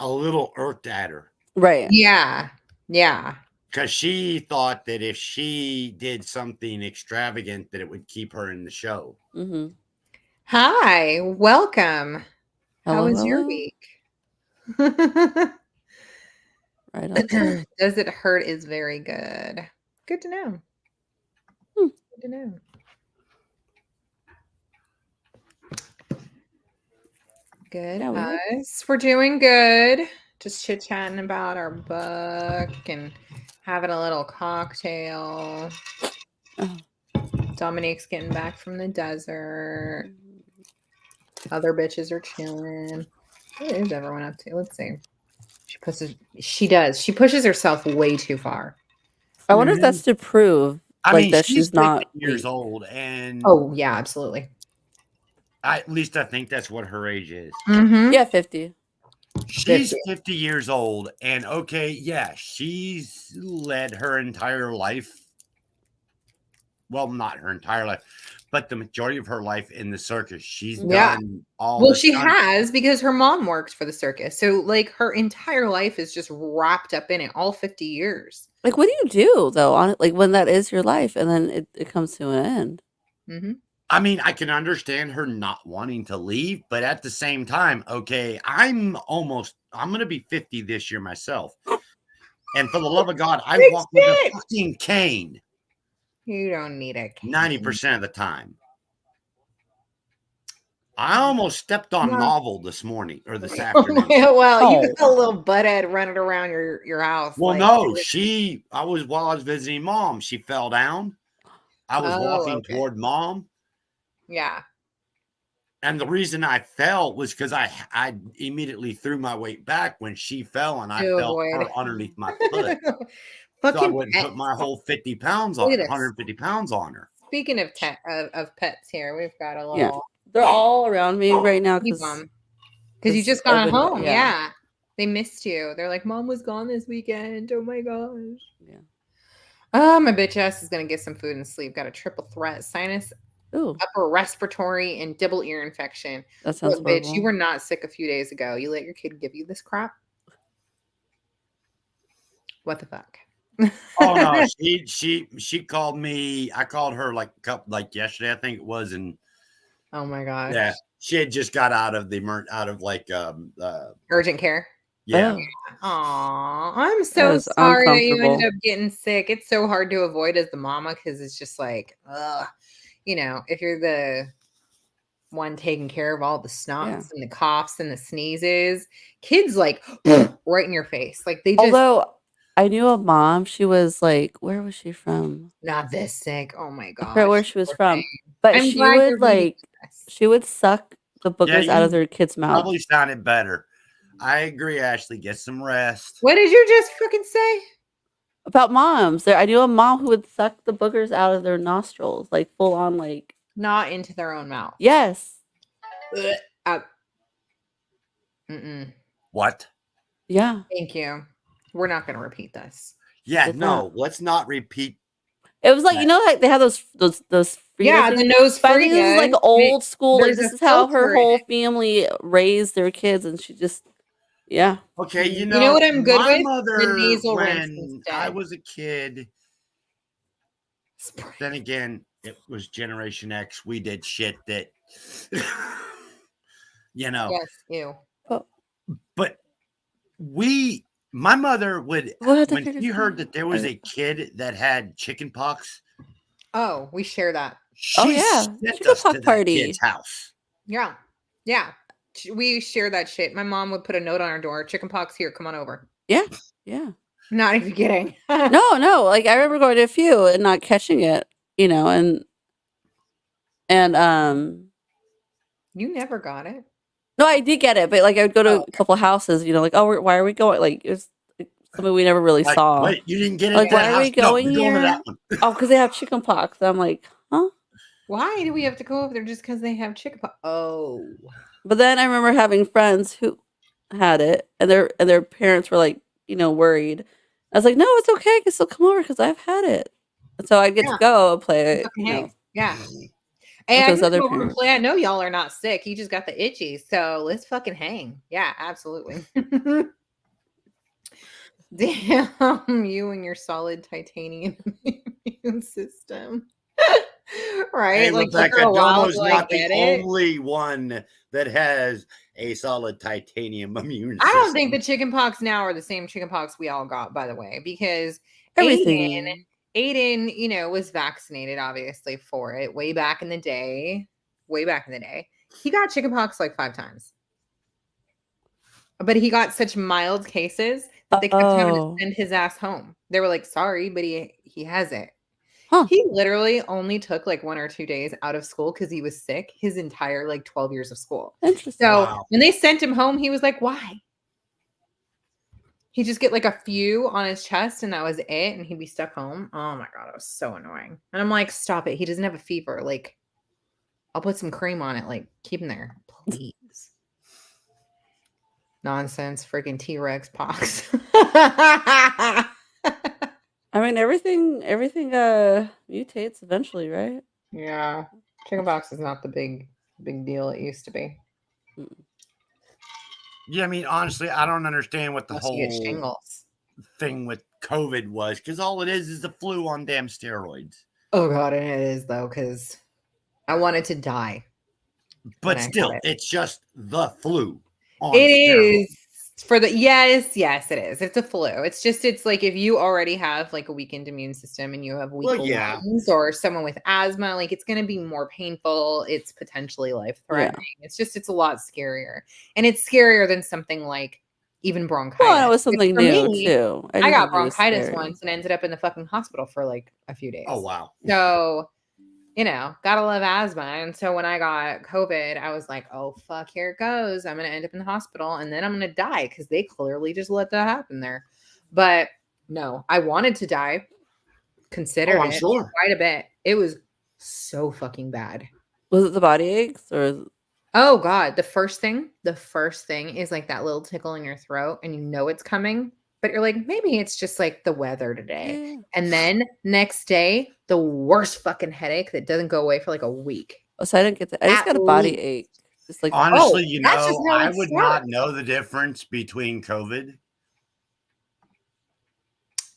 a little irked at her. Right. Yeah. Yeah. Because she thought that if she did something extravagant, that it would keep her in the show. Mm-hmm. Hi, welcome. How Hello, was your hello. week? Right on time. Does it hurt is very good. Good to know. Hmm. Good to know. Good. Yeah, we hope. Us. We're doing good. Just chit-chatting about our book and having a little cocktail. Oh. Dominique's getting back from the desert. Mm-hmm. Other bitches are chilling. What is everyone up to? Let's see. She pushes herself way too far. I wonder if that's to prove that she's not 50 years weak. old, and oh yeah, absolutely. At least I think that's what her age is. Mm-hmm. Yeah, 50. She's 50 years old, and okay, yeah, she's led her entire life. Well, not her entire life, but the majority of her life in the circus. She's done all. Well, she has, because her mom worked for the circus, so like her entire life is just wrapped up in it. All 50 years. Like, what do you do though? On like when that is your life, and then it comes to an end. Mm-hmm. I mean, I can understand her not wanting to leave, but at the same time, okay, I'm going to be 50 this year myself. And for the love of God, I walk with a fucking cane. You don't need a cane. 90% of the time. I almost stepped on Marvel this morning or this afternoon. Well, you got a little butthead running around your house. Well, no, while I was visiting Mom, she fell down. I was walking toward Mom. Yeah. And the reason I fell was because I immediately threw my weight back when she fell, and I felt her underneath my foot. So I wouldn't put my whole 50 pounds on 150 pounds on her. Speaking of pets here, we've got a little. Yeah. They're all around me right now because you just got home. Yeah. They missed you. They're like, Mom was gone this weekend. Oh my gosh. Yeah. Oh, my bitch ass is gonna get some food and sleep. Got a triple threat: sinus, upper respiratory, and double ear infection. That sounds horrible. Bitch, you were not sick a few days ago. You let your kid give you this crap? What the fuck? Oh no, she called me. I called her like yesterday, I think it was, and oh my gosh, yeah, she had just got out of urgent care. Yeah. Aw, I'm so sorry that you ended up getting sick. It's so hard to avoid as the mama because it's just like, if you're the one taking care of all the snots and the coughs and the sneezes, kids like right in your face. Like they just. Although I knew a mom, she was like, where was she from? Not this sick. Oh my gosh. I forget where she was from. But she would suck the boogers out of their kids' mouth. Probably sounded better. I agree, Ashley. Get some rest. What did you just fucking say? About moms. I knew a mom who would suck the boogers out of their nostrils, like full on, like. Not into their own mouth. Yes. What? Yeah. Thank you. We're not going to repeat this. Yeah, let's not repeat. It was like, like they have those yeah, the nose free. I think this is like old school. Like this is how her whole family raised their kids, and she just, Okay, you know what I'm good with? Mother, the nasal when I was a kid. Then again, it was Generation X. We did shit that, Yes, ew. But my mother would, when she heard that there was a kid that had chicken pox. Oh, we share that. She sent us to that kid's house. Yeah. Yeah. We share that shit. My mom would put a note on our door: chicken pox here, come on over. Yeah. Yeah. Not even kidding. No. Like I remember going to a few and not catching it, and you never got it. No, I did get it, but like I would go to Oh, a couple houses, like, oh, why are we going? Like it was like, something we never really Like, saw. wait, you didn't get it Like, at that why are we house? No, going we're going to that here? one. Oh, because they have chicken pox. I'm like, huh? why do we have to go over there just because they have chicken pox? Oh, But then I remember having friends who had it, and their parents were like, worried. I was like, no, it's okay. I can still come over because I've had it, and so I get to yeah, go and play, fucking hang. Yeah. Hey, with I those can other come over and parents. play. I know y'all are not sick. You just got the itchy. So let's fucking hang. Yeah, absolutely. Damn, you and your solid titanium immune system. Right? Hey, Like, took her Rebecca, a while Domo's to like not the get it. only one that has a solid titanium immune I don't think system. the chicken pox now are the same chicken pox we all got, by the way, because Everything. Aiden, was vaccinated obviously for it way back in the day. Way back in the day. He got chicken pox like 5 times. But he got such mild cases that they kept having to Oh, send his ass home. They were like, "Sorry, but he has it." huh? He literally only took like 1 or 2 days out of school because he was sick his entire like 12 years of school. Interesting. So Wow. when they sent him home, he was like, "Why?" He'd just get like a few on his chest and that was it. And he'd be stuck home. Oh my God, it was so annoying. And I'm like, stop it. He doesn't have a fever. Like, I'll put some cream on it. Like, keep him there, please. Nonsense, freaking T-Rex pox. I mean, everything mutates eventually, right? Yeah. Chickenpox is not the big deal it used to be. Mm. Yeah, I mean, honestly, I don't understand what the Unless you get whole shingles. thing with COVID was, because all it is the flu on damn steroids. Oh God, and it is though, because I wanted to die. But still, it's just the flu on It steroids. is for the yes, it is. It's a flu. It's like if you already have like a weakened immune system and you have weak yeah. lungs or someone with asthma, like it's gonna be more painful. It's potentially life threatening. It's a lot scarier. And it's scarier than something like even bronchitis. Well, and it was 'Cause something for new me, too. I I do got think it was bronchitis scary. once and ended up in the fucking hospital for like a few days. Oh, wow. So gotta love asthma. And so when I got COVID, I was like, oh, fuck, here it goes. I'm going to end up in the hospital and then I'm going to die because they clearly just let that happen there. But no, I wanted to die, considered I'm it sure. quite a bit. It was so fucking bad. Was it the body aches or? Oh, God. The first thing is like that little tickle in your throat and you know it's coming. But you're like, maybe it's just like the weather today. Yeah. And then next day, the worst fucking headache that doesn't go away for like a week. Oh, so I didn't get that. I just At got a body least. ache. Just like Honestly, That's just how I it would starts. not know the difference between COVID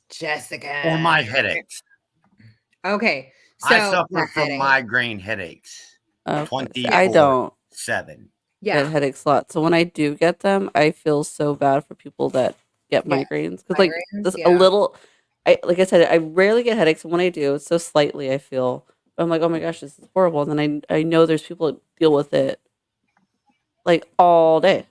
Jessica. or my headaches. Okay. So I suffer the from headache. migraine headaches okay. I don't 24/7. get Yeah. headaches a lot. So when I do get them, I feel so bad for people that get Yeah. migraines because like Migraines, this a yeah. little. Like I said, I rarely get headaches, and when I do, it's so slightly. I feel I'm like, oh my gosh, this is horrible. And then I know there's people that deal with it like all day.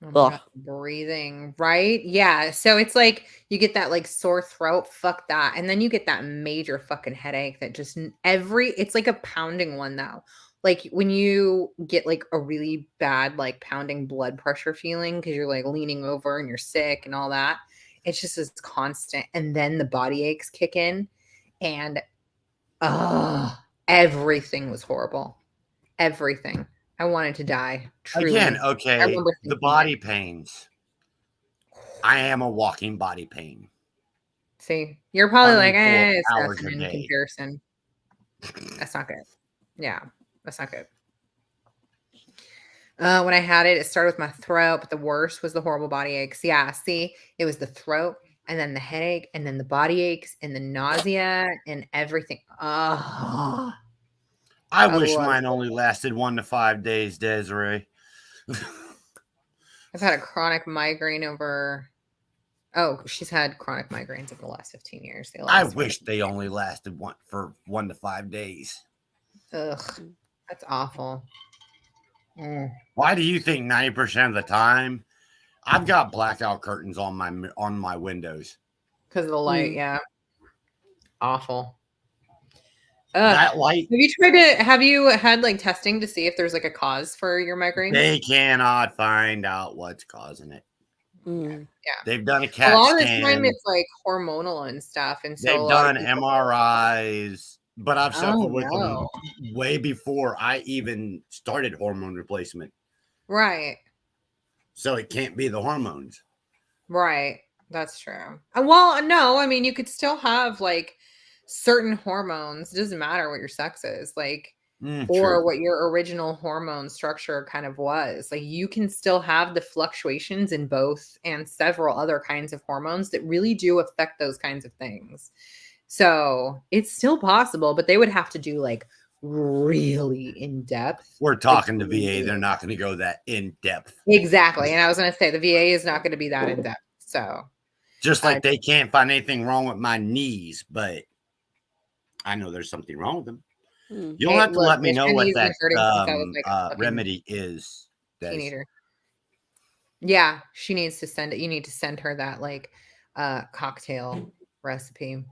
Oh my Ugh. God, breathing, right? Yeah. So it's like you get that like sore throat, fuck that. And then you get that major fucking headache that just it's like a pounding one though. Like when you get like a really bad, like pounding blood pressure feeling because you're like leaning over and you're sick and all that. It's just this constant. And then the body aches kick in and everything was horrible. Everything. I wanted to die. Truly. Again, I okay, remember the thinking body it. pains. I am a walking body pain. See, you're probably like, 24 it's hours nothing a in day. comparison. That's not good. Yeah, that's not good. When I had it, it started with my throat, but the worst was the horrible body aches. Yeah, see, it was the throat and then the headache and then the body aches and the nausea and everything. Oh, I wish mine only lasted 1 to 5 days, Desiree. I've had a chronic migraine over. Oh, she's had chronic migraines over the last 15 years. I wish they only lasted 1 to 5 days. Ugh, that's awful. Why do you think 90% of the time I've got blackout curtains on my windows? Because of the light, yeah. Awful. That light, Have you had like testing to see if there's like a cause for your migraines? they cannot find out what's causing it. Mm. Yeah. They've done a A CAT lot of the time scan. it's like hormonal and stuff. And so a They've lot of done people MRIs, but I've suffered with no. them way before I even started hormone replacement. Right. So it can't be the hormones. Right. That's true. Well, no, I mean, you could still have like certain hormones. It doesn't matter what your sex is, like, or True. what your original hormone structure kind of was. Like, you can still have the fluctuations in both and several other kinds of hormones that really do affect those kinds of things. So it's still possible, but they would have to do like really in depth. We're talking to VA. They're not going to go that in depth. Exactly. And I was going to say the VA is not going to be that in depth. So just like they can't find anything wrong with my knees, but I know there's something wrong with them. You'll have to let me know what that remedy is. Teenager. Yeah, she needs to send it. You need to send her that like cocktail recipe.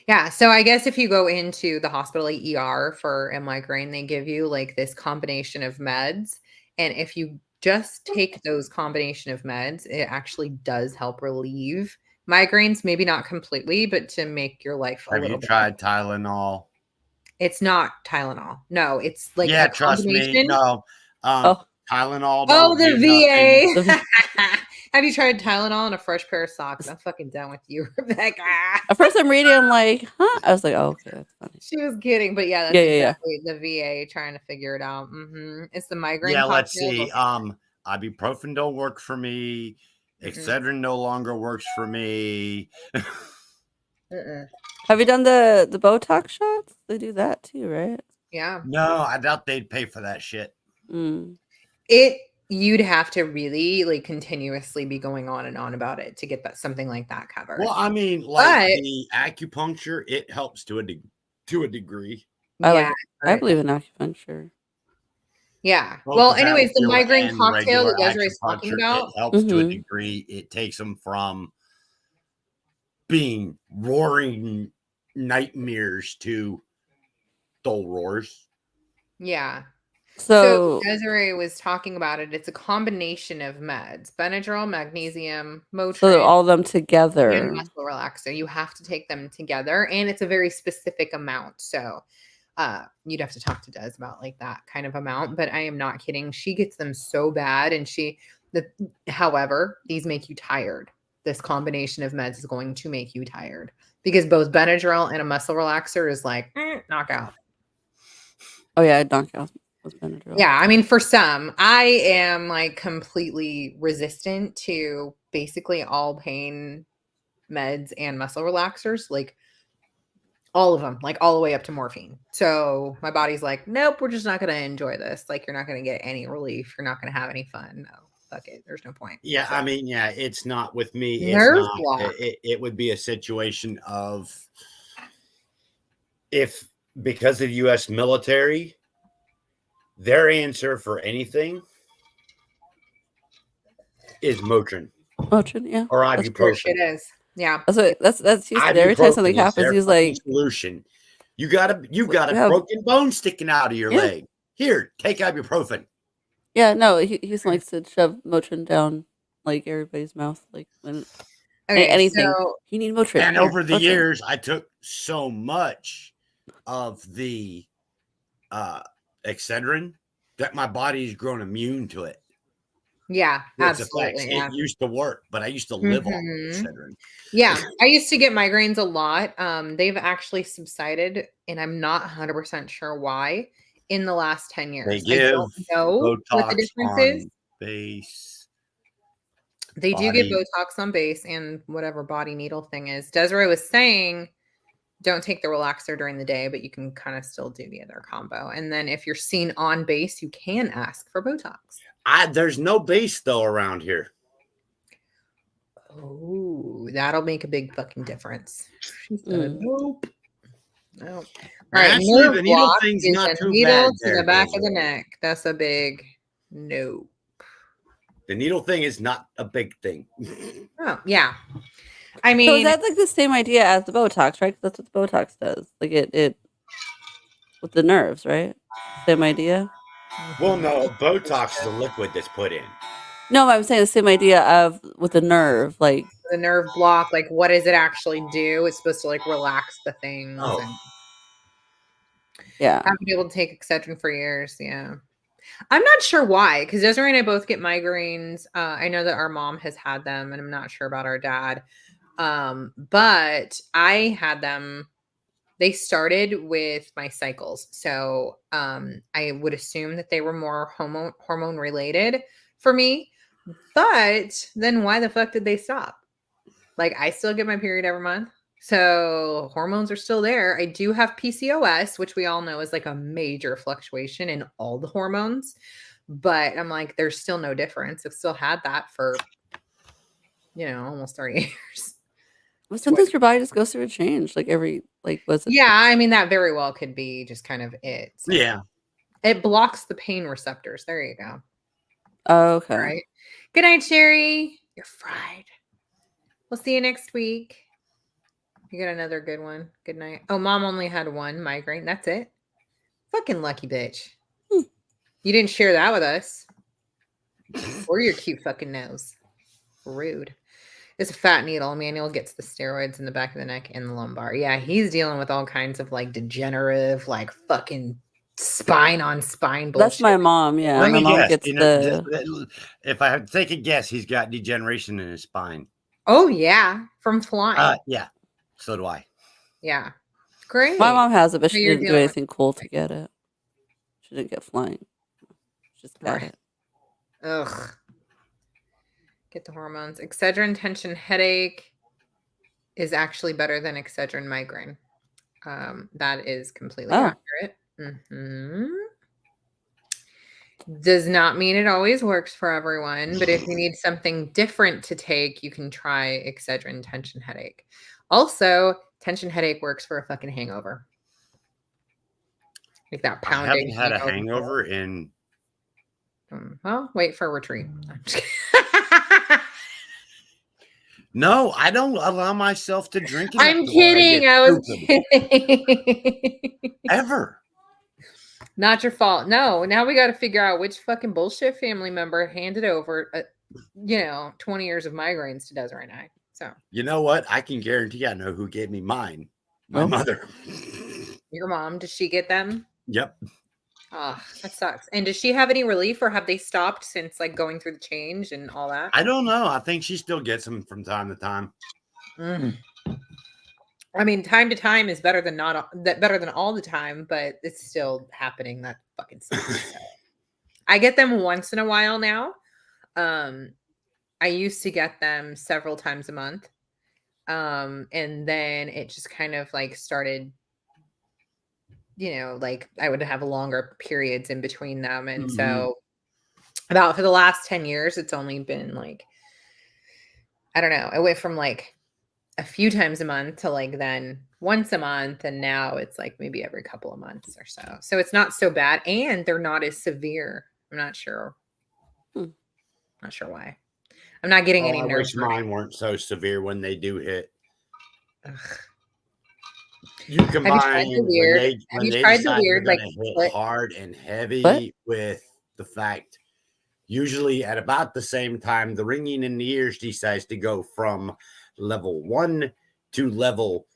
Yeah, so I guess if you go into the hospital ER for a migraine, they give you like this combination of meds, and if you just take those combination of meds, it actually does help relieve migraines, maybe not completely, but to make your life a little Have you tried Tylenol? It's not Tylenol. No, it's like a combination. Trust me. No. Tylenol. Oh, the VA. Have you tried Tylenol and a fresh pair of socks? I'm fucking done with you, Rebecca. At first I'm reading, I'm like, huh? I was like, oh, okay, that's funny. She was kidding, but yeah, that's exactly the VA trying to figure it out. It's the migraine. Yeah, let's see. Ibuprofen don't work for me. Excedrin no longer works for me. Have you done the Botox shots? They do that too, right? Yeah. No, I doubt they'd pay for that shit. You'd have to really like continuously be going on and on about it to get that something like that covered. Well, I mean, like the acupuncture, it helps to a degree. I believe in acupuncture. Yeah. Well, anyways, the migraine cocktail that Desiree's talking about, it helps to a degree. It takes them from being roaring nightmares to dull roars. Yeah. So Desiree was talking about it. It's a combination of meds: Benadryl, magnesium, Motrin. So all of them together. And muscle relaxer. You have to take them together, and it's a very specific amount. So you'd have to talk to Des about like that kind of amount. But I am not kidding. She gets them so bad, and however, these make you tired. This combination of meds is going to make you tired because both Benadryl and a muscle relaxer is like knockout. Oh yeah, knockout. Benadryl. Yeah, I mean, for some, I am like completely resistant to basically all pain meds and muscle relaxers, like all of them, like all the way up to morphine. So my body's like, nope, we're just not going to enjoy this. Like, you're not going to get any relief. You're not going to have any fun. No, fuck it. There's no point. Yeah, so, I mean, yeah, it's not with me. It would be a situation of if because of U.S. military, their answer for anything is Motrin. Motrin, yeah. Or ibuprofen. It is. Yeah. That's he said every time something happens, he's like solution. You've got a broken bone sticking out of your leg. Here, take ibuprofen. Yeah, no, he likes to shove Motrin down like everybody's mouth, like when anything. You need Motrin. And over the years, I took so much of the Excedrin that my body's grown immune to it. Yeah, absolutely. It used to work, but I used to live on Excedrin. Yeah, I used to get migraines a lot. They've actually subsided, and I'm not 100% sure why in the last 10 years. They give I don't know Botox what the difference is. Base. They do get Botox on base and whatever body needle thing is. Desiree was saying, don't take the relaxer during the day, but you can kind of still do the other combo. And then if you're seen on base, you can ask for Botox. There's no base though around here. Oh, that'll make a big fucking difference. She said, nope. All right, actually, the needle thing's not too bad. To the back of the neck. That's a big no. The needle thing is not a big thing. Oh, yeah. I So is mean, that like the same idea as the Botox, right? 'Cause that's what the Botox does. Like it with the nerves, right? Same idea. Well, no, Botox is a liquid that's put in. No, I'm saying the same idea of with the nerve, like the nerve block, like what does it actually do? It's supposed to like relax the things Oh. and yeah. haven't been able to take Excedrin for years. Yeah. I'm not sure why, because Desiree and I both get migraines. I know that our mom has had them, and I'm not sure about our dad. But I had them. They started with my cycles, so I would assume that they were more hormone related for me. But then why the fuck did they stop? Like I still get my period every month. So hormones are still there. I do have PCOS, which we all know is like a major fluctuation in all the hormones. But I'm like, there's still no difference. I've still had that for, almost 30 years. Well, sometimes your body just goes through a change, like every was it? Yeah, I mean, that very well could be just kind of it. So Yeah. it blocks the pain receptors. There you go. Oh, okay. All right. Good night, Sherry. You're fried. We'll see you next week. You got another good one. Good night. Oh, mom only had one migraine. That's it. Fucking lucky bitch. Hmm. You didn't share that with us. Or your cute fucking nose. Rude. It's a fat needle. Emmanuel gets the steroids in the back of the neck and the lumbar. Yeah, he's dealing with all kinds of like degenerative, like fucking spine on spine bullshit. That's my mom. Yeah, Let my me mom guess. gets the. If I had to take a guess, he's got degeneration in his spine. Oh, yeah. From flying. Yeah. So do I. Yeah. Great. My mom has it, but So she you're didn't do dealing with- anything cool to get it. She didn't get flying. She just got Right. it. Ugh. Get the hormones. Excedrin tension headache is actually better than Excedrin migraine. That is completely Oh. accurate. Does not mean it always works for everyone, but if you need something different to take, you can try Excedrin tension headache. Also, tension headache works for a fucking hangover. Like that I pounding. haven't had a hangover in. Well, wait for a retreat. No, I don't allow myself to drink. I'm kidding. I was kidding. Ever. Not your fault. No, now we got to figure out which fucking bullshit family member handed over, 20 years of migraines to Desiree and I. So, you know what? I can guarantee I know who gave me mine. My mother. Your mom, does she get them? Yep. Oh, that sucks. And does she have any relief, or have they stopped since like going through the change and all that? I don't know. I think she still gets them from time to time. I mean, time to time is better than better than all the time, but it's still happening. That fucking sucks. I get them once in a while now. I used to get them several times a month. And then it just kind of like started, like I would have longer periods in between them. And so about for the last 10 years, it's only been like, I don't know. I went from like a few times a month to like then once a month. And now it's like maybe every couple of months or so. So it's not so bad. And they're not as severe. I'm not sure. Not sure why. I'm not getting any I nerve. wish mine weren't so severe when they do hit. Ugh. You combine Have you tried the weird like hit hit hard and heavy with the fact usually at about the same time the ringing in the ears decides to go from level 1 to level.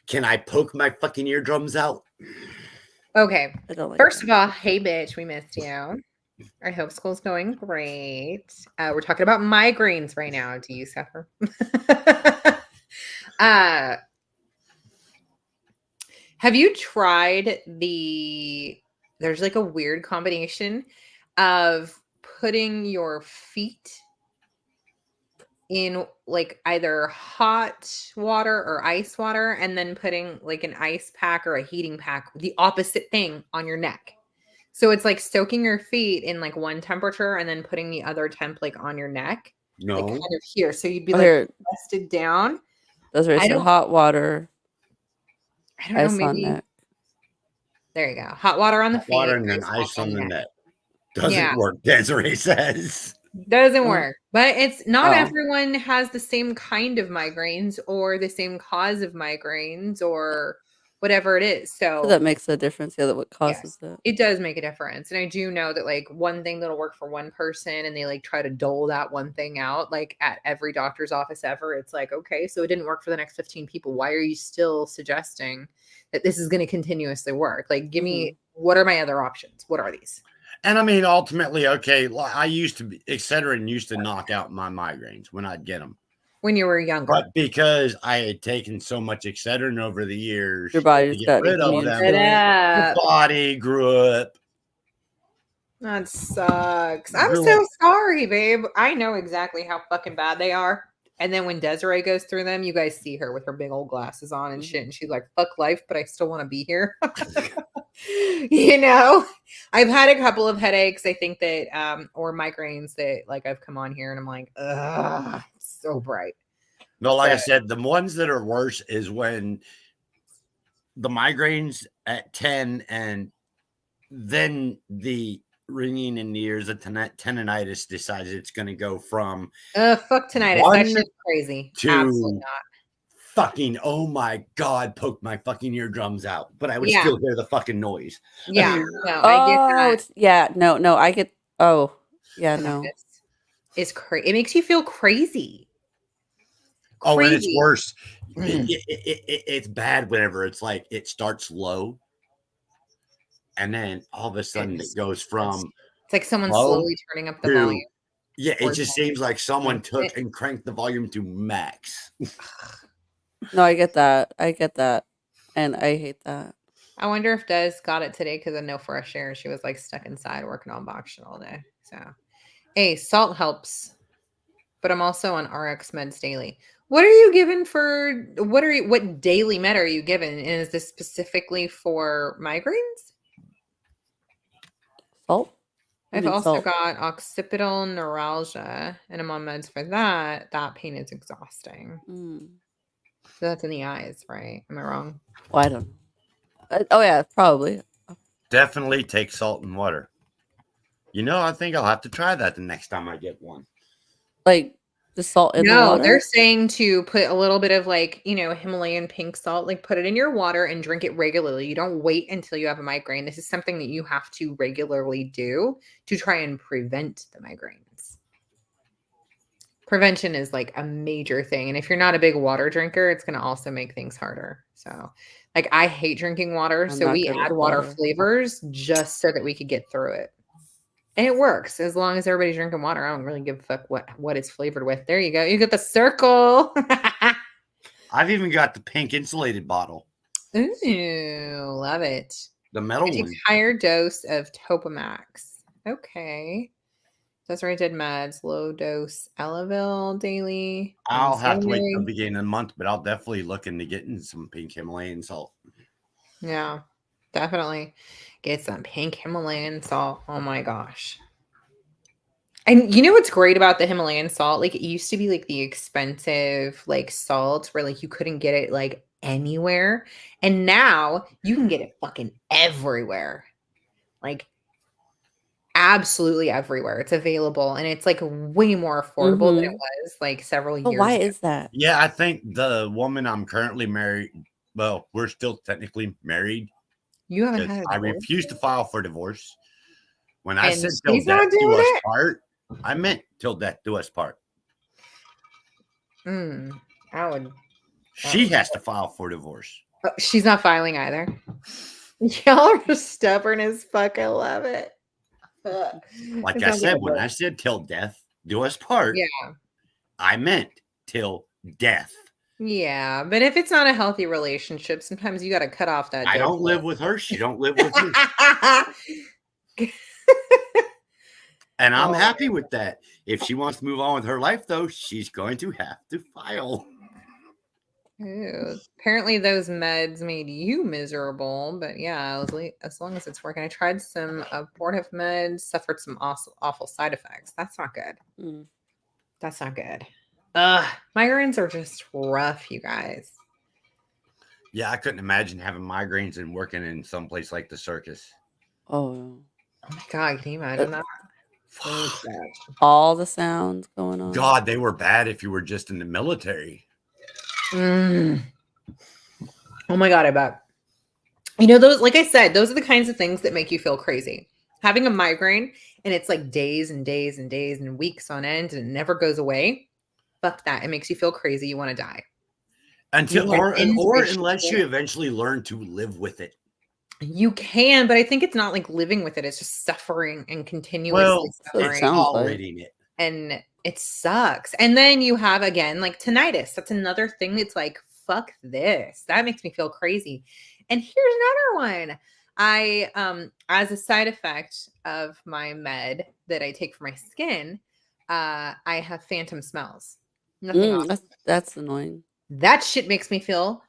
Can I poke my fucking eardrums out? Okay. I don't like First that. of all, hey bitch, we missed you. I hope school's going great. We're talking about migraines right now. Do you suffer? Have you tried there's like a weird combination of putting your feet in like either hot water or ice water and then putting like an ice pack or a heating pack, the opposite thing on your neck. So it's like soaking your feet in like one temperature and then putting the other temp like on your neck. No. Like kind of here. So you'd be Here. like rested down. Those are said hot water. I don't know, Ice on maybe. neck. There you go. Hot water on the feet. Water and then ice on the neck. Doesn't work, Desiree says. Doesn't No? work. But it's not Oh. everyone has the same kind of migraines or the same cause of migraines or whatever it is. So So that makes a difference. Yeah, that what causes yes, it. it does make a difference. And I do know that like one thing that'll work for one person and they like try to dole that one thing out like at every doctor's office ever. It's like, okay, so it didn't work for the next 15 people. Why are you still suggesting that this is going to continuously work? Like, give me what are my other options? What are these? And I mean, ultimately, okay, I used to be, Excedrin used to knock out my migraines when I'd get them. When you were younger. But because I had taken so much Excedrin over the years Your to body's get got rid of immune them, to it. the body grew up. That sucks. I'm Grew so up. sorry, babe. I know exactly how fucking bad they are. And then when Desiree goes through them, you guys see her with her big old glasses on and shit. And she's like, fuck life, but I still want to be here. You know, I've had a couple of headaches. I think that, or migraines that like I've come on here and I'm like, ugh, so bright. No, like I So- said, the ones that are worse is when the migraines at 10 and then the ringing in the ears, the tendonitis decides it's going to go from Fuck tinnitus. That one shit's crazy. to Absolutely not. fucking, oh my God, poke my fucking eardrums out. But I would Yeah. still hear the fucking noise. Yeah. No, I get that. it's no, I get no. Tinnitus is crazy. It makes you feel crazy. Oh, and it's Crazy. worse. Mm. It's bad whenever it's like it starts low, and then all of a sudden it goes from It's like someone low slowly turning up the to volume. yeah. It Or just seems like someone it- took and cranked the volume to max. No, I get that. And I hate that. I wonder if Des got it today because of no fresh air. She was like stuck inside working on box shit all day. So, hey, salt helps, but I'm also on RX meds daily. What are you given for? What daily med are you given? And is this specifically for migraines? Salt? I've also got occipital neuralgia, and I'm on meds for that. That pain is exhausting. So that's in the eyes, right? Am I wrong? Well, I don't know. Oh yeah, probably. Definitely take salt and water. You know, I think I'll have to try that the next time I get one. Like the salt in the No, water? they're saying to put a little bit of like, Himalayan pink salt, like put it in your water and drink it regularly. You don't wait until you have a migraine. This is something that you have to regularly do to try and prevent the migraines. Prevention is like a major thing. And if you're not a big water drinker, it's going to also make things harder. So, like, I hate drinking water. I'm So not we good add with water water. flavors just so that we could get through it. And it works as long as everybody's drinking water. I don't really give a fuck what it's flavored with. There you go. You get the circle. I've even got the pink insulated bottle. Ooh, love it. The metal I take one. higher dose of Topamax. Okay. That's where I did meds. Low dose Elavil daily. I'll have to wait till the beginning of the month, but I'll definitely look into getting some pink Himalayan salt. Yeah, definitely. Get some pink Himalayan salt. Oh my gosh. And you know what's great about the Himalayan salt? Like, it used to be like the expensive like salt where like you couldn't get it like anywhere. And now you can get it fucking everywhere. Like absolutely everywhere. It's available and it's like way more affordable than it was like several years Why ago. is that? Yeah, I think the woman I'm currently married, well, we're still technically married. You haven't had I a divorce refuse to file for divorce. When I and said till she's death not do doing us it? part, I meant till death do us part. I would. She has to file for divorce. Oh, she's not filing either. Y'all are stubborn as fuck. I love it. Like It I sounds said, like when I said till death do us part, yeah. I meant till death. Yeah, but if it's not a healthy relationship, sometimes you got to cut off that. I don't live with her. She don't live with me. And I'm happy with that. If she wants to move on with her life, though, she's going to have to file. Ew. Apparently, those meds made you miserable, but yeah, as long as it's working. I tried some abortive meds, suffered some awful side effects. That's not good. That's not good. Migraines are just rough, you guys. Yeah, I couldn't imagine having migraines and working in some place like the circus. Oh my God, can you imagine that? All the sounds going on. God, they were bad if you were just in the military. Oh my God, I bet. You know, those, like I said, those are the kinds of things that make you feel crazy. Having a migraine and it's like days and days and days and weeks on end and it never goes away. Fuck that. It makes you feel crazy. You want to die. Until You want or insatiable- unless you eventually learn to live with it. You can, but I think it's not like living with it. It's just suffering and continuously Well, suffering. it's sounds like. tolerating it. And it sucks. And then you have, again, like tinnitus. That's another thing that's like, fuck this. That makes me feel crazy. And here's another one. I as a side effect of my med that I take for my skin, I have phantom smells. Nothing awesome. That's annoying. That shit makes me feel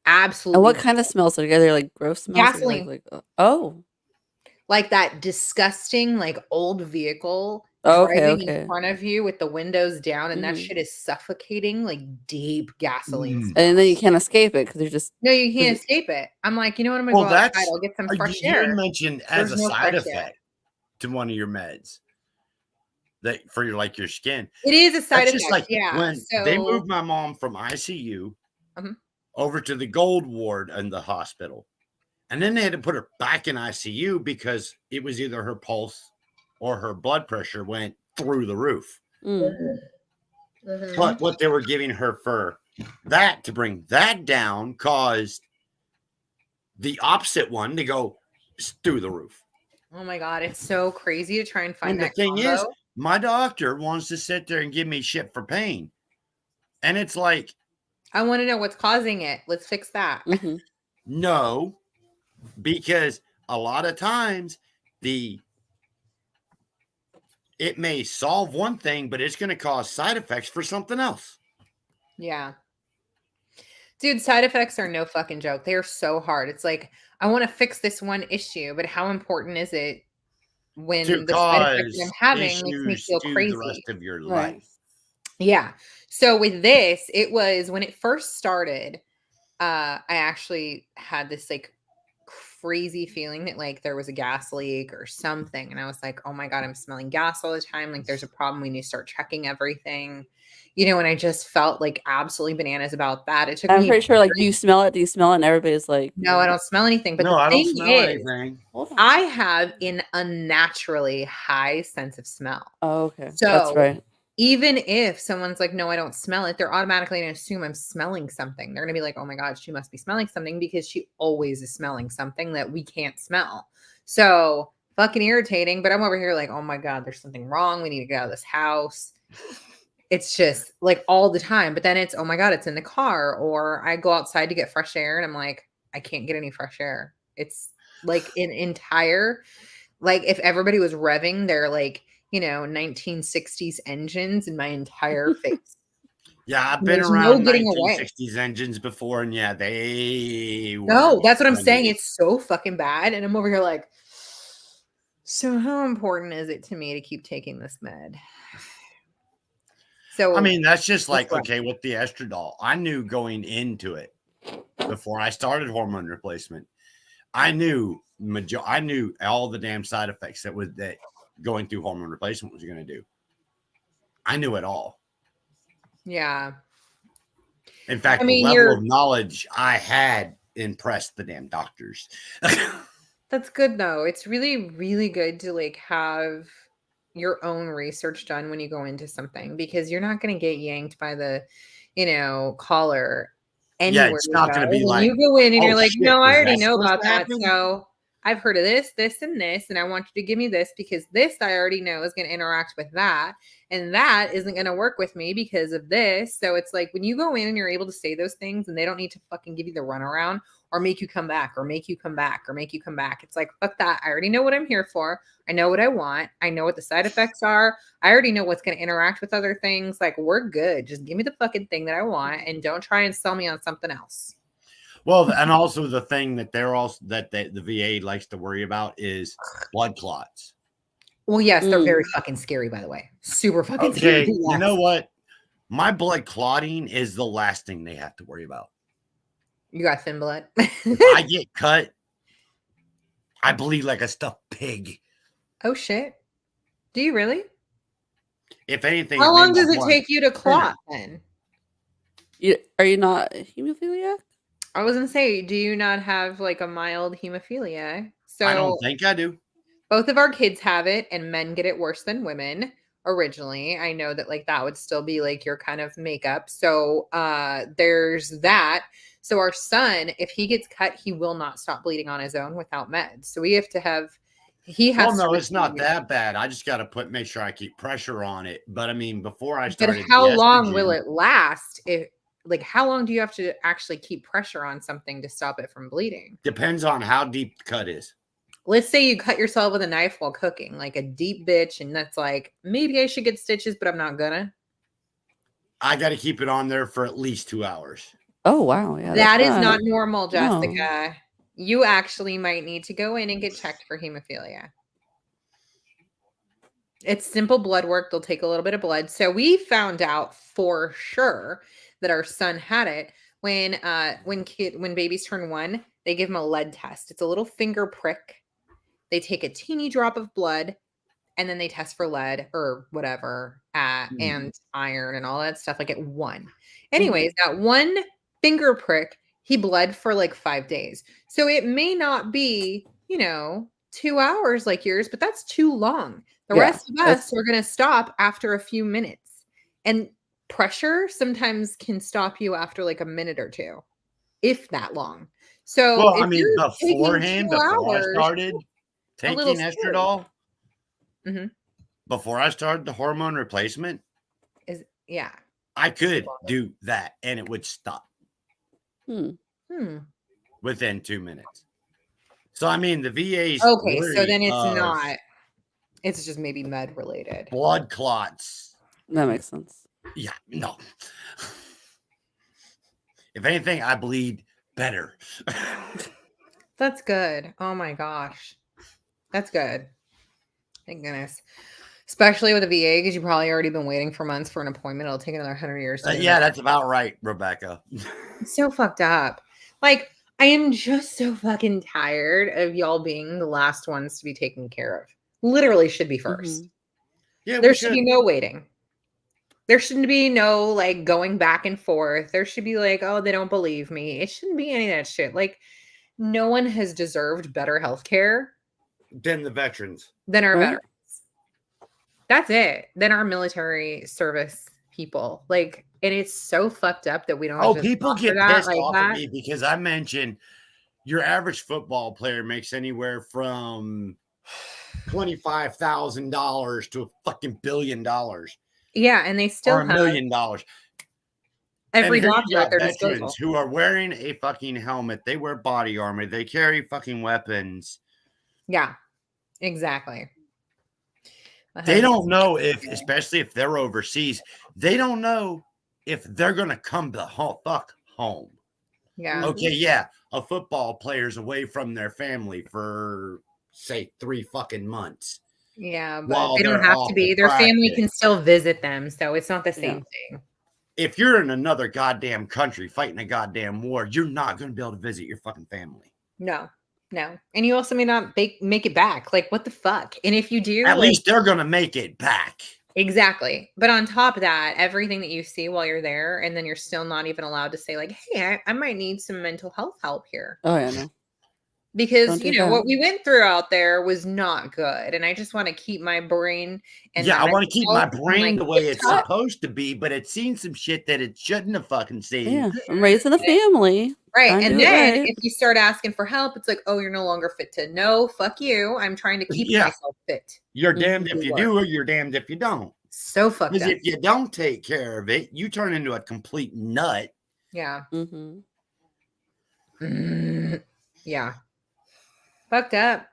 absolutely And what kind of smells are there? Like gross smells? Gasoline. Like oh. Like that disgusting, like old vehicle Okay, driving okay. in front of you with the windows down, and that Mhm. shit is suffocating, like deep gasoline. Mm. And then you can't escape it because you're just No, you can't escape it. I'm like, you know what? I'm gonna Well, go outside. that's I'll get some you fresh you air. had mentioned as There's a no side fresh air. effect to one of your meds that for your like your skin. It is a side That's effect. just like Yeah. when So they moved my mom from ICU Mhm. over to the gold ward in the hospital. And then they had to put her back in ICU because it was either her pulse or her blood pressure went through the roof. Mhm. But what they were giving her for that to bring that down caused the opposite one to go through the roof. Oh my God, it's so crazy to try and find And the that thing combo. is, my doctor wants to sit there and give me shit for pain. And it's like, I want to know what's causing it. Let's fix that. Mhm. no, because a lot of times it may solve one thing, but it's going to cause side effects for something else. Yeah. Dude, side effects are no fucking joke. They are so hard. It's like, I want to fix this one issue, but how important is it when To the side effect that I'm cause having makes me issues feel to crazy? the rest of your Right. life. Yeah. So with this, it was when it first started, I actually had this like crazy feeling that like there was a gas leak or something. And I was like, oh my God, I'm smelling gas all the time. Like there's a problem. We need to start checking everything. You know, and I just felt like absolutely bananas about that. It took I'm me pretty sure like do you smell it? Do you smell it? And everybody's like, no, I don't smell anything. But No, the I don't thing smell is, anything. hold on. I have an unnaturally high sense of smell. Oh, okay. So That's right. even if someone's like, no, I don't smell it, they're automatically going to assume I'm smelling something. They're going to be like, oh my God, she must be smelling something because she always is smelling something that we can't smell. So fucking irritating. But I'm over here like, oh my God, there's something wrong. We need to get out of this house. It's just like all the time. But then it's, oh my God, it's in the car. Or I go outside to get fresh air and I'm like, I can't get any fresh air. It's like an entire, like if everybody was revving their like, you know, 1960s engines in my entire face. Yeah, I've been There's no around getting away. 1960s engines before, and yeah, they were No, that's what I'm funny. saying. It's so fucking bad. And I'm over here like, so how important is it to me to keep taking this med? So I mean, that's just like, what? okay, with the estradiol, I knew going into it before I started hormone replacement. I knew all the damn side effects that going through hormone replacement was going to do. I knew it all. Yeah. In fact, I mean, the level of knowledge I had impressed the damn doctors. That's good though. It's really, really good to like have your own research done when you go into something because you're not going to get yanked by the, you know, collar Yeah, anywhere it's you not go. going to be When like, you go in and oh, you're like, shit, no, I is already that know supposed about to that. happen? So I've heard of this, this, and this, and I want you to give me this because this I already know is going to interact with that. And that isn't going to work with me because of this. So it's like when you go in and you're able to say those things and they don't need to fucking give you the runaround or make you come back or make you come back or make you come back. It's like, fuck that. I already know what I'm here for. I know what I want. I know what the side effects are. I already know what's going to interact with other things. Like, we're good. Just give me the fucking thing that I want and don't try and sell me on something else. Well, and also the thing that the VA likes to worry about is blood clots. Well, yes, they're very fucking scary, by the way. Super fucking scary. Okay, Yes. you know what? My blood clotting is the last thing they have to worry about. You got thin blood. If I get cut, I bleed like a stuffed pig. Oh shit. Do you really? If anything, How it made long my does it blood take you to thinner. clot then? Are you not hemophiliac? I was gonna say, do you not have like a mild hemophilia? I don't So think I do. both of our kids have it, and men get it worse than women originally. I know that like that would still be like your kind of makeup. So there's that. So our son, if he gets cut, he will not stop bleeding on his own without meds. So we have to have he Well, has to no, it's not receive. that bad. I just got to make sure I keep pressure on it. But I mean, before I But started the how long will estrogen, it last? If like how long do you have to actually keep pressure on something to stop it from bleeding? depends on how deep the cut is. Let's say you cut yourself with a knife while cooking, like a deep bitch, and that's like, maybe I should get stitches, but I'm not gonna. I got to keep it on there for at least 2 hours. Oh wow, yeah, That that's is not normal, no. Jessica. You actually might need to go in and get checked for hemophilia. It's simple blood work. They'll take a little bit of blood. So we found out for sure that our son had it when babies turn 1, they give them a lead test. It's a little finger prick. They take a teeny drop of blood and then they test for lead or whatever, and iron and all that stuff like at 1. Anyways, that 1 finger prick, he bled for like 5 days. So it may not be, 2 hours like yours, but that's too long. The rest of us are going to stop after a few minutes. And pressure sometimes can stop you after like a minute or 2, if that long. So Well, if I mean, you're taking beforehand, 2 before I hours, started a little taking scary. estradiol, Mhm. before I started the hormone replacement, Yeah. I could do that and it would stop within 2 minutes. So, I mean, the VA's Okay, so worry then it's of not. It's just maybe med related. blood clots. That makes sense. Yeah, no. If anything, I bleed better. That's good. Oh my gosh. That's good. Thank goodness. Especially with a VA, because you've probably already been waiting for months for an appointment. It'll take another 100 years. Yeah, that's about right, Rebecca. It's so fucked up. Like, I am just so fucking tired of y'all being the last ones to be taken care of. Literally should be 1st. Yeah, There should be no waiting. There shouldn't be no like going back and forth. There should be like, oh, they don't believe me. It shouldn't be any of that shit. Like, no one has deserved better health care than the veterans. Than our veterans. That's it. Than our military service people. Like, and it's so fucked up that we don't. Oh, people get pissed off at me because I mentioned your average football player makes anywhere from $25,000 to a fucking $1 billion. Yeah, and they still have $1 million. Every doctor at their veterans disposal who are wearing a fucking helmet. They wear body armor. They carry fucking weapons. Yeah, exactly. They don't know if, especially if they're overseas, they don't know if they're going to come the fuck home. Yeah. Okay, yeah. A football player's away from their family for, say, 3 fucking months. Yeah, but they don't have to be. Their family can still visit them, so it's not the same thing. If you're in another goddamn country fighting a goddamn war, you're not going to be able to visit your fucking family. No. And you also may not make it back. Like, what the fuck? And if you do, at least they're going to make it back. Exactly. But on top of that, everything that you see while you're there, and then you're still not even allowed to say like, hey, I might need some mental health help here. Oh, yeah, no. Because, what we went through out there was not good. And I just want to keep my brain. And I want to keep my brain the way it's supposed to be, but it's seen some shit that it shouldn't have fucking seen. Yeah, I'm raising a family. Right. And then if you start asking for help, it's like, oh, you're no longer fit to know. Fuck you. I'm trying to keep myself fit. You're damned if you do, or you're damned if you don't. So fucked up. Because if you don't take care of it, you turn into a complete nut. Yeah. Yeah. Fucked up.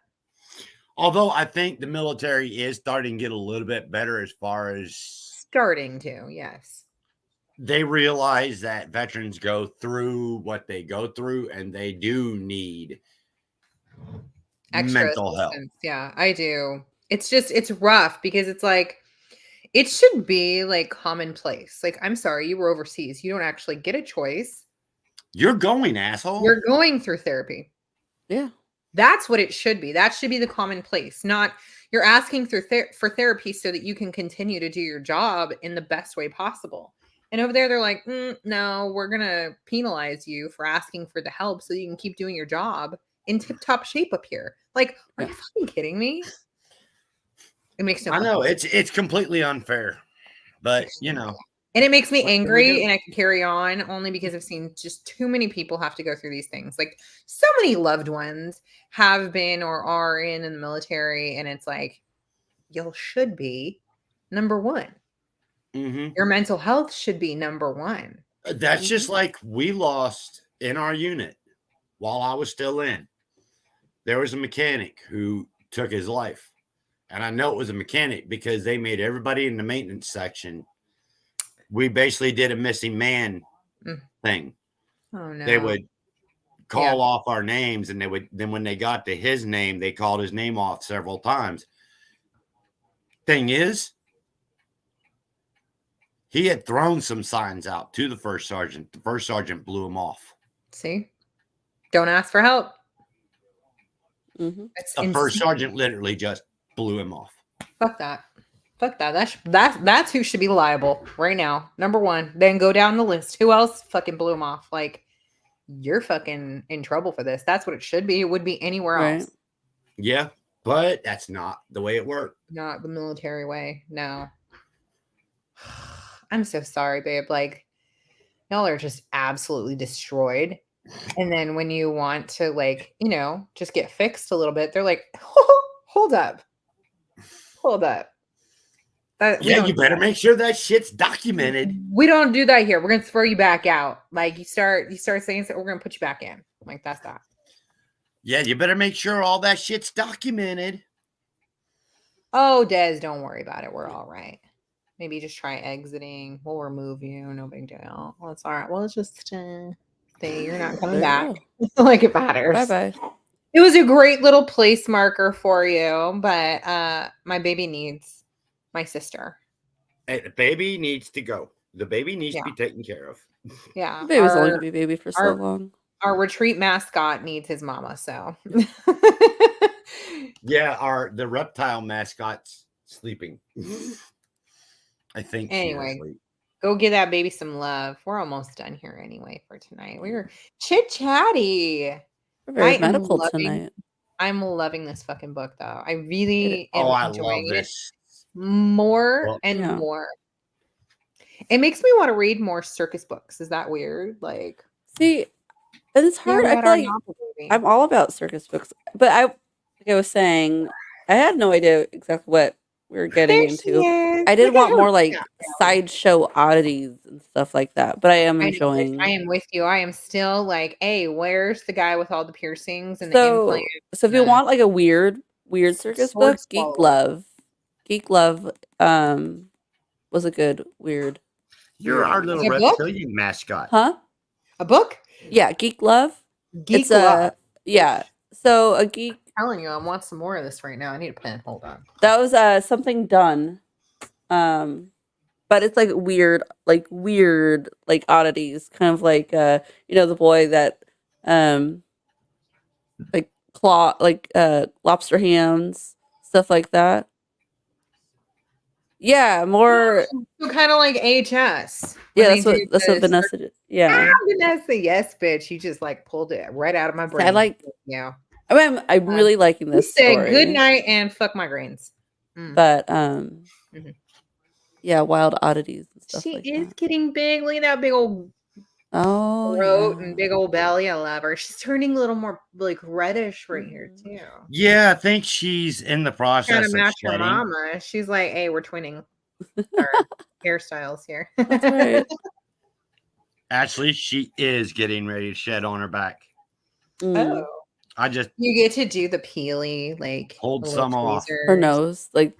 Although I think the military is starting to get a little bit better as far as starting to, yes. They realize that veterans go through what they go through, and they do need extra mental health. Yeah, I do. It's rough because it's like, it should be like commonplace. Like, I'm sorry, you were overseas. You don't actually get a choice. You're going, asshole. You're going through therapy. Yeah. That's what it should be. That should be the commonplace. Not You're asking for therapy so that you can continue to do your job in the best way possible. And over there, they're like, no, we're going to penalize you for asking for the help so you can keep doing your job in tip-top shape up here. Like, are you fucking kidding me? It makes no I know sense. it's completely unfair, but you know, and it makes me what can we angry, do? and I can carry on only because I've seen just too many people have to go through these things. Like, so many loved ones have been or are in the military, and it's like, you should be number one. Mhm. Your mental health should be number one. That's just like we lost in our unit while I was still in. There was a mechanic who took his life. And I know it was a mechanic because they made everybody in the maintenance section. We basically did a missing man thing. Oh no. They would call off our names, and then when they got to his name, they called his name off several times. Thing is, he had thrown some signs out to the first sergeant. The first sergeant blew him off. See? Don't ask for help. Mhm. The first sergeant literally just blew him off. Fuck that. Fuck that. That's who should be liable right now. Number one. Then go down the list. Who else fucking blew him off? Like, you're fucking in trouble for this. That's what it should be. It would be anywhere else. Yeah, but that's not the way it worked. Not the military way. No. I'm so sorry, babe. Like, y'all are just absolutely destroyed. And then when you want to, like, you know, just get fixed a little bit, they're like, hold up. Hold up. Yeah, you better make sure that shit's documented. We don't do that here. We're gonna throw you back out. Like, you start saying that, we're gonna put you back in. Like, that's that. Yeah, you better make sure all that shit's documented. Oh, Des, don't worry about it. We're all right. Maybe just try exiting. We'll remove you. No big deal. Well, it's all right. Well, it's just stay. You're not coming back. Like, it matters. Bye-bye. It was a great little place marker for you, but my baby needs my sister. Hey, the baby needs to go. The baby needs to be taken care of. Yeah. The baby's only gonna be baby for so long. Our retreat mascot needs his mama, so. Yeah, the reptile mascot's sleeping. I think. Anyway, go give that baby some love. We're almost done here anyway for tonight. We were chit-chatty. We're very medical tonight. I'm loving this fucking book, though. I really am enjoying love this. More and more. It makes me want to read more circus books. Is that weird? Like, see, and it's hard. I feel like I'm all about circus books, but like I was saying, I had no idea exactly what we were getting into. I did want more like sideshow oddities and stuff like that, but I am enjoying. I am with you. I am still like, hey, where's the guy with all the piercings and the implants? So if you want like a weird circus book, Geek Love was a good weird. You're our little reptilian mascot. Huh? A book? Yeah, Geek Love. Geek Love. Yeah. So a geek. I'm telling you, I want some more of this right now. I need a pen. Hold on. That was something done. But it's like weird oddities, kind of like you know, the boy that like lobster hands, stuff like that. Yeah, more kind of like HS. Yeah, that's what Vanessa did. Yeah, Vanessa, yes, bitch. You just like pulled it right out of my brain. I like. Yeah, I'm really liking this. Say good night and fuck migraines. But yeah, wild oddities and stuff. She is getting big. Look at that big old throat and big old belly. I love her. She's turning a little more like reddish right here too. Yeah, I think she's in the process trying to match her mama. She's like, hey, we're twinning our hairstyles here. That's right. Actually, she is getting ready to shed on her back. Oh. You get to do the peely, like hold some off her nose, like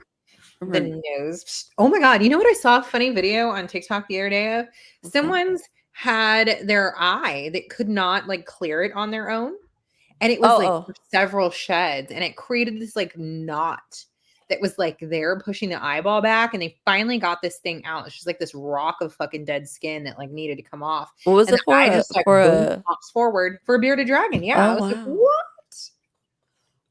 the nose. Oh my god! You know what I saw a funny video on TikTok the other day of? Someone's had their eye that could not like clear it on their own, and it was for several sheds, and it created this like knot that was like they're pushing the eyeball back, and they finally got this thing out. It's just like this rock of fucking dead skin that like needed to come off. What was it for? Eye just, like, pops forward for a bearded dragon. Yeah, I was like, what?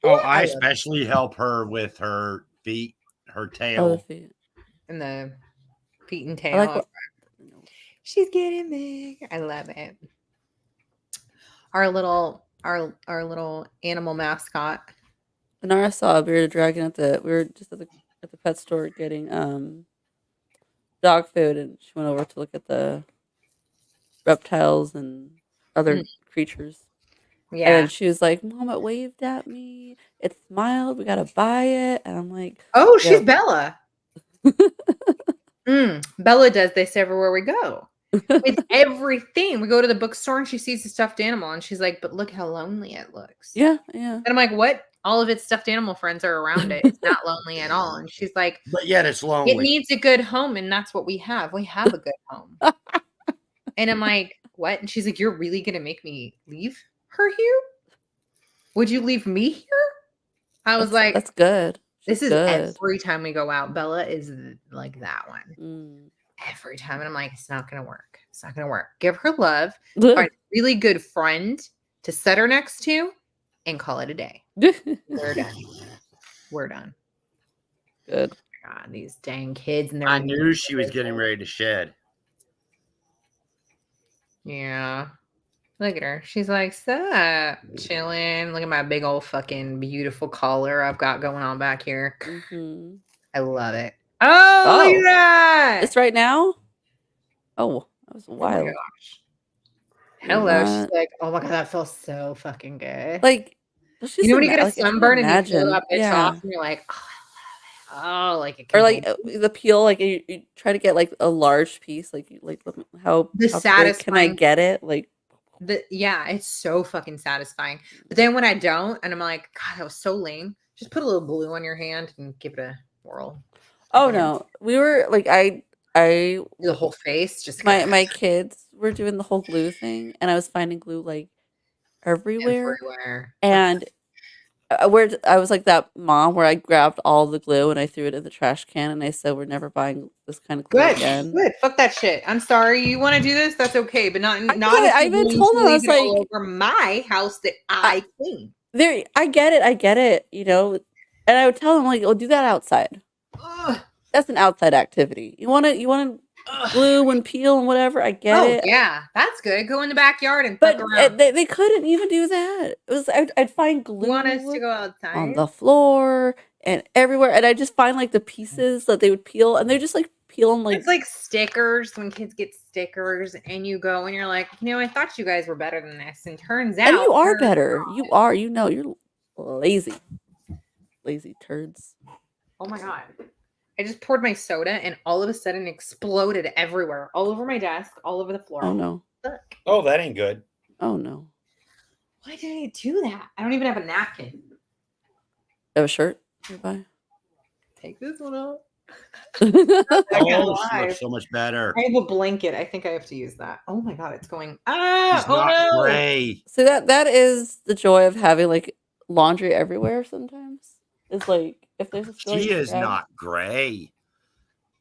Oh, I especially help her with her feet, her tail. Oh, the feet. And the feet and tail. I like what... She's getting big. I love it. Our little animal mascot. Anara saw a bearded dragon we were just at the pet store getting dog food, and she went over to look at the reptiles and other creatures. Yeah. And then she was like, Mom, it waved at me. It smiled. We got to buy it. And I'm like, oh, she's Bella. Bella does this everywhere we go. It's everything. We go to the bookstore and she sees the stuffed animal and she's like, but look how lonely it looks. Yeah, yeah. And I'm like, what? All of its stuffed animal friends are around it. It's not lonely at all. And she's like, but yet it's lonely. It needs a good home, and that's what we have. We have a good home. And I'm like, what? And she's like, you're really going to make me leave her here? Would you leave me here? I was like, that's good. This is good. Every time we go out. Bella is like that one. Every time. And I'm like, it's not going to work. It's not going to work. Give her love. Find a really good friend to set her next to and call it a day. We're done. We're done. Good. God, these dang kids. And I knew she was getting ready to shed. Yeah. Look at her. She's like, sup? Chilling. Look at my big old fucking beautiful collar I've got going on back here. I love it. Oh, look at that. It's right now? Oh, that was wild. Oh my gosh. Hello. She's like, oh my God, that feels so fucking good. Like, you know when you get a sunburn and you peel that bitch off and you're like, oh, I love it. Oh, like it. Or like the peel, like you try to get like a large piece, like how satisfying can I get it? Like, yeah, it's so fucking satisfying. But then when I don't, and I'm like, God, that was so lame. Just put a little glue on your hand and give it a whirl. Oh no, we were like, I the whole face. Just my kids were doing the whole glue thing, and I was finding glue like everywhere. And where I was like that mom where I grabbed all the glue and I threw it in the trash can, and I said, we're never buying this kind of glue again. Good. Fuck that shit. I'm sorry. You want to do this? That's okay, but not. I even told them, I was like, all over my house that I clean. There, I get it. You know, and I would tell them like, "Oh, do that outside. That's an outside activity. You want to glue and peel and whatever. I get it. Yeah, that's good. Go in the backyard and fuck around. They couldn't even do that. It was I'd find glue. You want us to go outside on the floor and everywhere, and I just find like the pieces that they would peel, and they're just like peeling like it's like stickers when kids get stickers, and you go and you're like, I thought you guys were better than this, and turns out, and you are better. You are. You're lazy turds. Oh my God. I just poured my soda and all of a sudden exploded everywhere. All over my desk, all over the floor. Oh no. Look. Oh, that ain't good. Oh no. Why did I do that? I don't even have a napkin. You have a shirt nearby? Take this one off. Oh, she looks so much better. I have a blanket. I think I have to use that. Oh my God, it's going. No. Gray. So that is the joy of having like laundry everywhere sometimes. It's like if there's a she is not gray.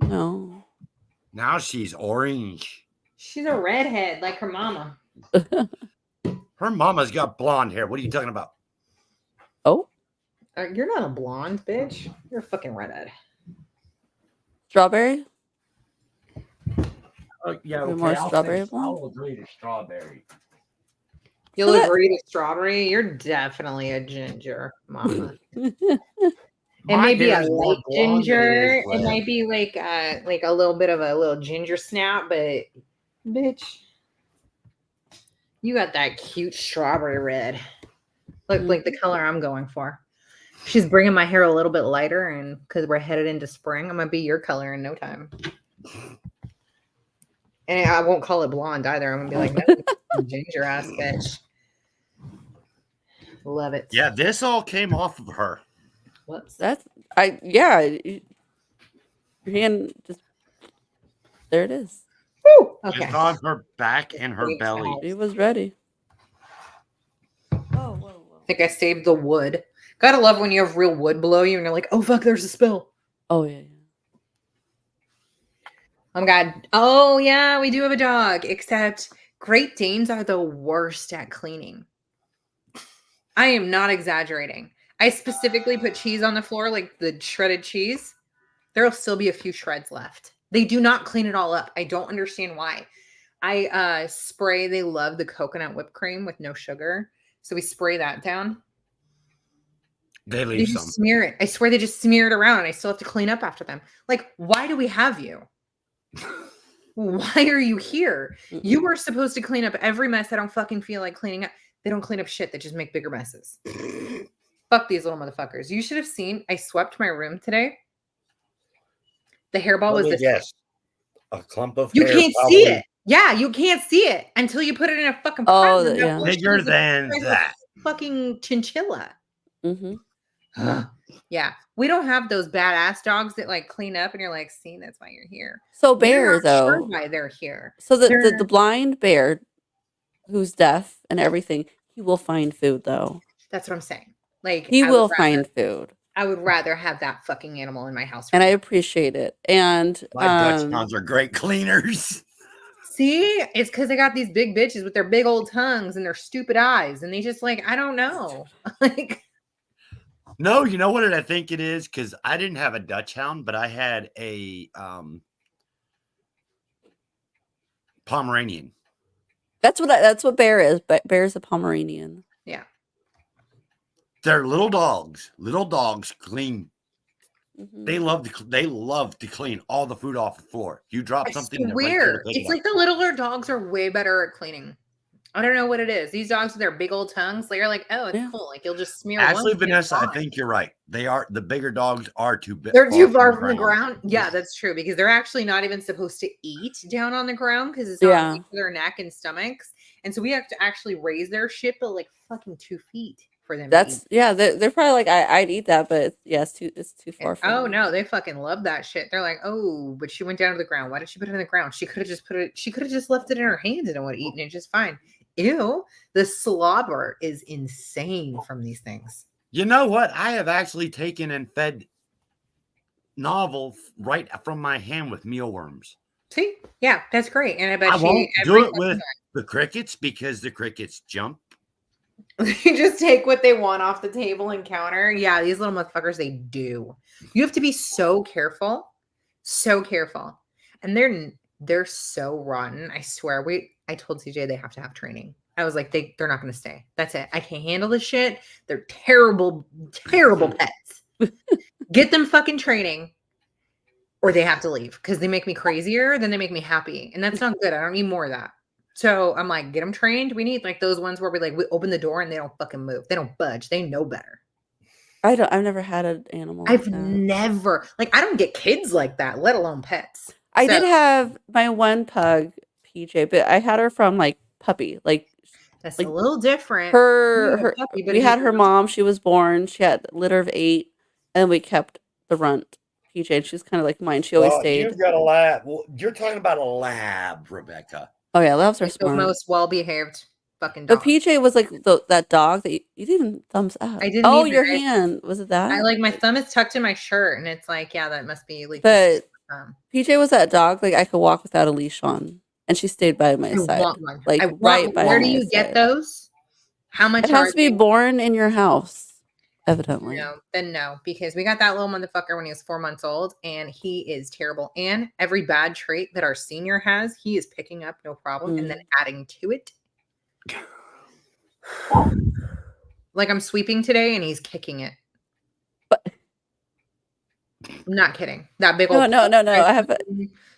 No. Now she's orange. She's a redhead like her mama. Her mama's got blonde hair. What are you talking about? Oh. You're not a blonde, bitch. You're a fucking redhead. Strawberry? Yeah, okay. More strawberry blonde? I'll agree to strawberry. You'll agree to strawberry? You're definitely a ginger, mama. It may be a light ginger. It might be like a little bit of a little ginger snap, but bitch, you got that cute strawberry red. Look like the color I'm going for. She's bringing my hair a little bit lighter, and because we're headed into spring, I'm gonna be your color in no time. And I won't call it blonde either. I'm gonna be like, no, ginger ass bitch. Love it. Yeah, this all came off of her. Whoops. Your hand just there it is. Woo! Okay. It's on her back and her belly. She was ready. Whoa. I think I saved the wood. Gotta love when you have real wood below you and you're like, oh fuck, there's a spill. Oh yeah. Oh my God. Oh yeah, we do have a dog, except Great Danes are the worst at cleaning. I am not exaggerating. I specifically put cheese on the floor, like the shredded cheese. There'll still be a few shreds left. They do not clean it all up. I don't understand why. I spray, they love the coconut whipped cream with no sugar. So we spray that down. They leave some. Smear it. I swear they just smear it around and I still have to clean up after them. Like, why do we have you? Why are you here? You were supposed to clean up every mess I don't fucking feel like cleaning up. They don't clean up shit. They just make bigger messes. Fuck these little motherfuckers. You should have seen, I swept my room today. The hairball was this. Yes. A clump of you hair. You can't see it. Yeah, you can't see it until you put it in a fucking present. Yeah. Bigger than that. Fucking chinchilla. Mm-hmm. Yeah. We don't have those badass dogs that like clean up and you're like, see, that's why you're here. So bear, though. Sure why they're here. So the blind bear who's deaf and everything, he will find food, though. That's what I'm saying. Like, he will find food. I would rather have that fucking animal in my house. And I appreciate it. And my Dutch are great cleaners. See, it's because they got these big bitches with their big old tongues and their stupid eyes. And they just like, I don't know. Like, no, you know what I think it is? Because I didn't have a Dutch hound, but I had a Pomeranian. That's what bear is. But bear is a Pomeranian. Yeah. They're little dogs. Little dogs clean. Mm-hmm. They love to clean all the food off the floor. You drop something. Weird. It's like the littler dogs are way better at cleaning. I don't know what it is. These dogs with their big old tongues, they're like, oh, it's cool. Like you'll just smear. Actually, Vanessa, I think you're right. They are the bigger dogs are too big. They're too far from the ground. Yeah, that's true because they're actually not even supposed to eat down on the ground because it's not for their neck and stomachs. And so we have to actually raise their shit, but like fucking 2 feet for them. They're probably like I'd eat that, but it's too far from. Oh no, they fucking love that shit. They're like, oh, but she went down to the ground. Why did she put it in the ground? She could have just She could have just left it in her hands and it would have eaten it just fine. Ew, the slobber is insane from these things. You know what? I have actually taken and fed Novel right from my hand with mealworms. See? Yeah, that's great. And I bet I won't do it with the crickets because the crickets jump. You just take what they want off the table and counter. Yeah, these little motherfuckers, they do. You have to be so careful. So careful. And they're so rotten. I swear. I told CJ they have to have training. I was like, they're not going to stay. That's it. I can't handle this shit. They're terrible, terrible pets. Get them fucking training or they have to leave because they make me crazier than they make me happy. And that's not good. I don't need more of that. So I'm like, get them trained. We need like those ones where we open the door and they don't fucking move. They don't budge. They know better. I've never had an animal. I've never, I don't get kids like that, let alone pets. I did have my one pug, PJ, but I had her from puppy. That's a little different. We had her mom. She was born. She had a litter of 8, and we kept the runt, PJ. And she was kind of like mine. She always stayed. You've got a lab. Well, you're talking about a lab, Rebecca. Oh yeah, labs are smart. The most well-behaved fucking dog. But PJ was like that dog that you didn't even thumbs up. I didn't. Oh, your hand, was it that? My thumb is tucked in my shirt, and it's like, yeah, that must be. But PJ was that dog I could walk without a leash on, and she stayed by my side. Right by. Where do you get those? How much? It has to be born in your house. Evidently. No, then no, because we got that little motherfucker when he was 4 months old, and he is terrible. And every bad trait that our senior has, he is picking up no problem, and then adding to it. Like I'm sweeping today, and he's kicking it. But I'm not kidding. That big old no. I have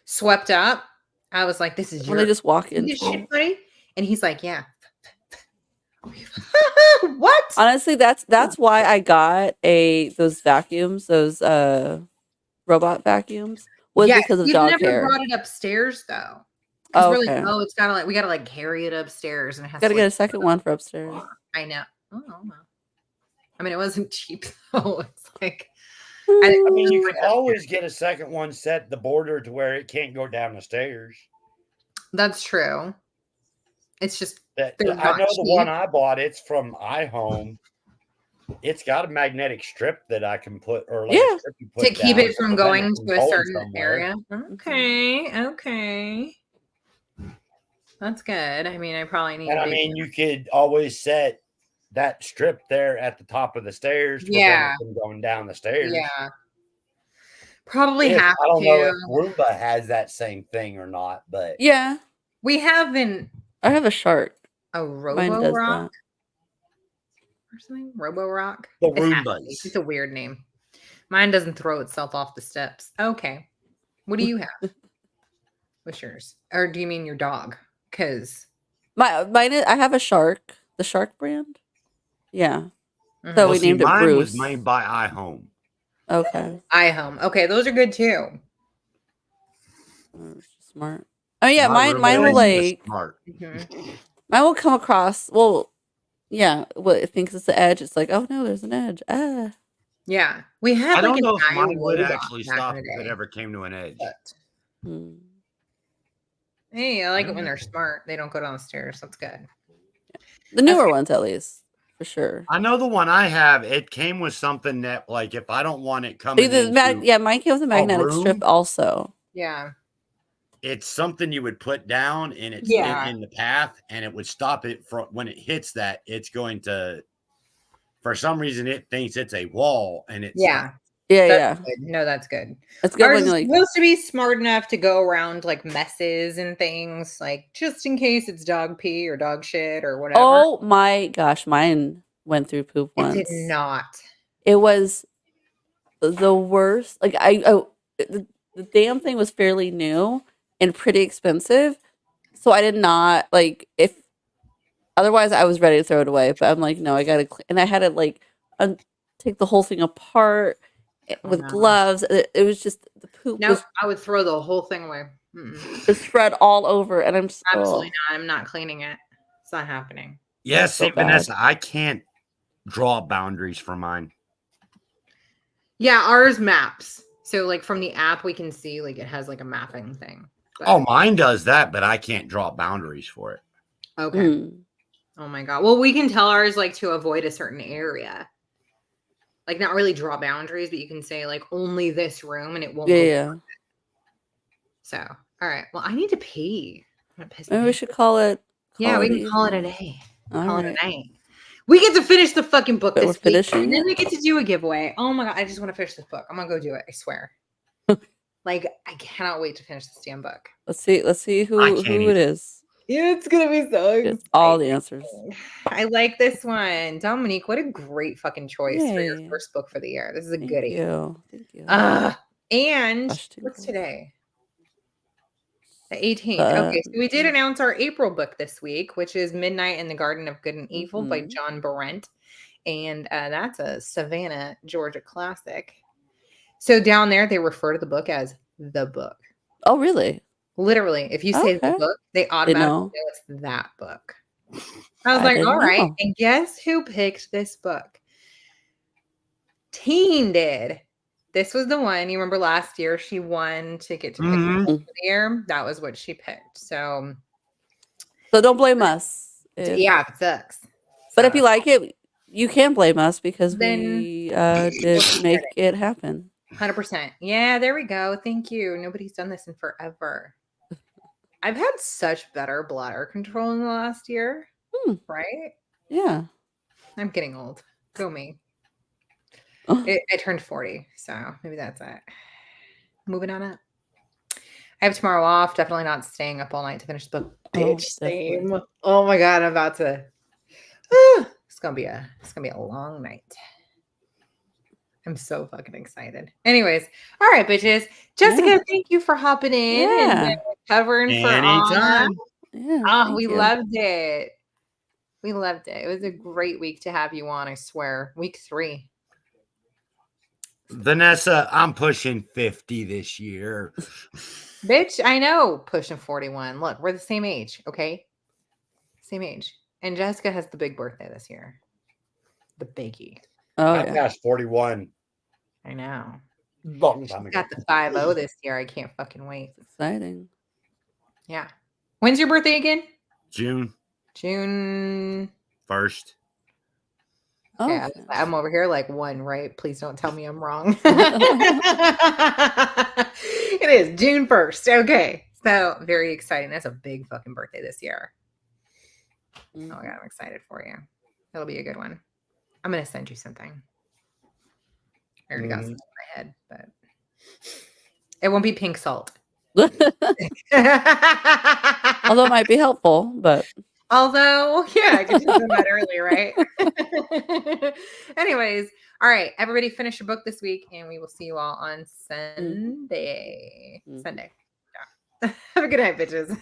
swept up. I was like, "This is your." They just walk in, shit, buddy, and he's like, "Yeah." What? Honestly, that's why I got those vacuums, those robot vacuums, was because of dog hair. Never brought it upstairs though. Oh, we're like, it's gotta we gotta carry it upstairs, and it has gotta get a second one for upstairs. I know. Oh, I mean, it wasn't cheap though. It's like, I mean, you can always get a second one set the border to where it can't go down the stairs. That's true. It's just I know the one I bought. It's from iHome. It's got a magnetic strip that I can put, or strip you put to keep it from going to a certain somewhere. area. Okay. That's good. I mean, I probably need. And I mean, you could always set that strip there at the top of the stairs to prevent them going down the stairs. Yeah. Probably have I don't to. know if Roomba has that same thing or not, but yeah, we have I have a shark. a Mine Robo does Rock that. or something. Robo Rock. The Roombas. It's a weird name. Mine doesn't throw itself off the steps. Okay. What do you have? What's yours? Or do you mean your dog? Because mine is, I have a shark. The Shark brand. Yeah. Mm-hmm. So we named it mine Bruce. was made by iHome. Okay. iHome. Okay, those are good too. Smart. Oh yeah, mine will like smart. Mine will come across. Well, yeah. What it thinks it's the edge. It's like, oh no, there's an edge. Ah. Yeah, we had. I like don't know if mine would would actually stop if it ever came to an edge. Hey, I like it when they're smart. They don't go down the stairs. That's good. The newer ones, at least, for sure. I know the one I have. It came with something that, like, if I don't want it coming, mine came with a magnetic strip also. Yeah, it's something you would put down, and it's in the path, and it would stop it from when it hits that. It's going to, for some reason, it thinks it's a wall, and it's yeah. Good. No, that's good. It's good Ours when is supposed to be smart enough to go around like messes and things, like just in case it's dog pee or dog shit or whatever. Oh my gosh, mine went through poop once. It did not. It was the worst. Like the damn thing was fairly new and pretty expensive, so I did not like if. Otherwise, I was ready to throw it away, but I'm like, no, I gotta. And I had to like take the whole thing apart with gloves. It was just the poop. No, I would throw the whole thing away. It's spread all over, and I'm absolutely not. I'm not cleaning it. It's not happening. Yes, so Vanessa, I can't draw boundaries for mine. Yeah, ours maps. So, like from the app, we can see like it has like a mapping thing. But... Oh, mine does that, but I can't draw boundaries for it. Okay. Oh my god. Well, we can tell ours like to avoid a certain area. Like not really draw boundaries, but you can say like only this room and it won't. Yeah. So, all right. Well, I need to pee. Maybe we should call it. Yeah, we can call it a day. Call it a night. We get to finish the fucking book this week, and then we get to do a giveaway. Oh my god, I just want to finish this book. I'm gonna go do it. I swear. Like I cannot wait to finish this damn book. Let's see who it is. It's gonna be so exciting. All the answers. I like this one. Dominique, what a great fucking choice for your first book for the year. This is a goodie. Thank you. And what's today? The 18th. Okay, so we did announce our April book this week, which is Midnight in the Garden of Good and Evil by John Berendt. And that's a Savannah, Georgia classic. So down there, they refer to the book as the book. Oh, really? Literally, if you say the book, they automatically know it's that book. I was like, all right. And guess who picked this book? Teen did. This was the one. You remember last year she won to get to pick the book of the year. That was what she picked. So don't blame us. Yeah, it sucks. But if you like it, you can blame us because we did make it happen. 100%. Yeah, there we go. Thank you. Nobody's done this in forever. I've had such better bladder control in the last year. Right? Yeah. I'm getting old. Go me. I turned 40, so maybe that's it. Moving on up. I have tomorrow off. Definitely not staying up all night to finish the book. Bitch, same. Oh my god, I'm about to. It's gonna be a long night. I'm so fucking excited. Anyways, all right, bitches. Jessica, thank you for hopping in and covering for Anna. Yeah, we loved it. We loved it. It was a great week to have you on, I swear. Week 3. Vanessa, I'm pushing 50 this year. Bitch, I know. Pushing 41. Look, we're the same age, okay? Same age. And Jessica has the big birthday this year. The biggie. Oh, I passed 41. I know. Long time ago. Got the 5-0 this year. I can't fucking wait. It's exciting. Yeah. When's your birthday again? June 1st. Oh, yeah, I'm over here like 1, right? Please don't tell me I'm wrong. It is June 1st. Okay. So very exciting. That's a big fucking birthday this year. Oh my god, I'm excited for you. That'll be a good one. I'm going to send you something. I already got something in my head, but it won't be pink salt. Although it might be helpful, but. I could do some that early, right? Anyways, all right. Everybody finish your book this week, and we will see you all on Sunday. Mm-hmm. Sunday. Yeah. Have a good night, bitches.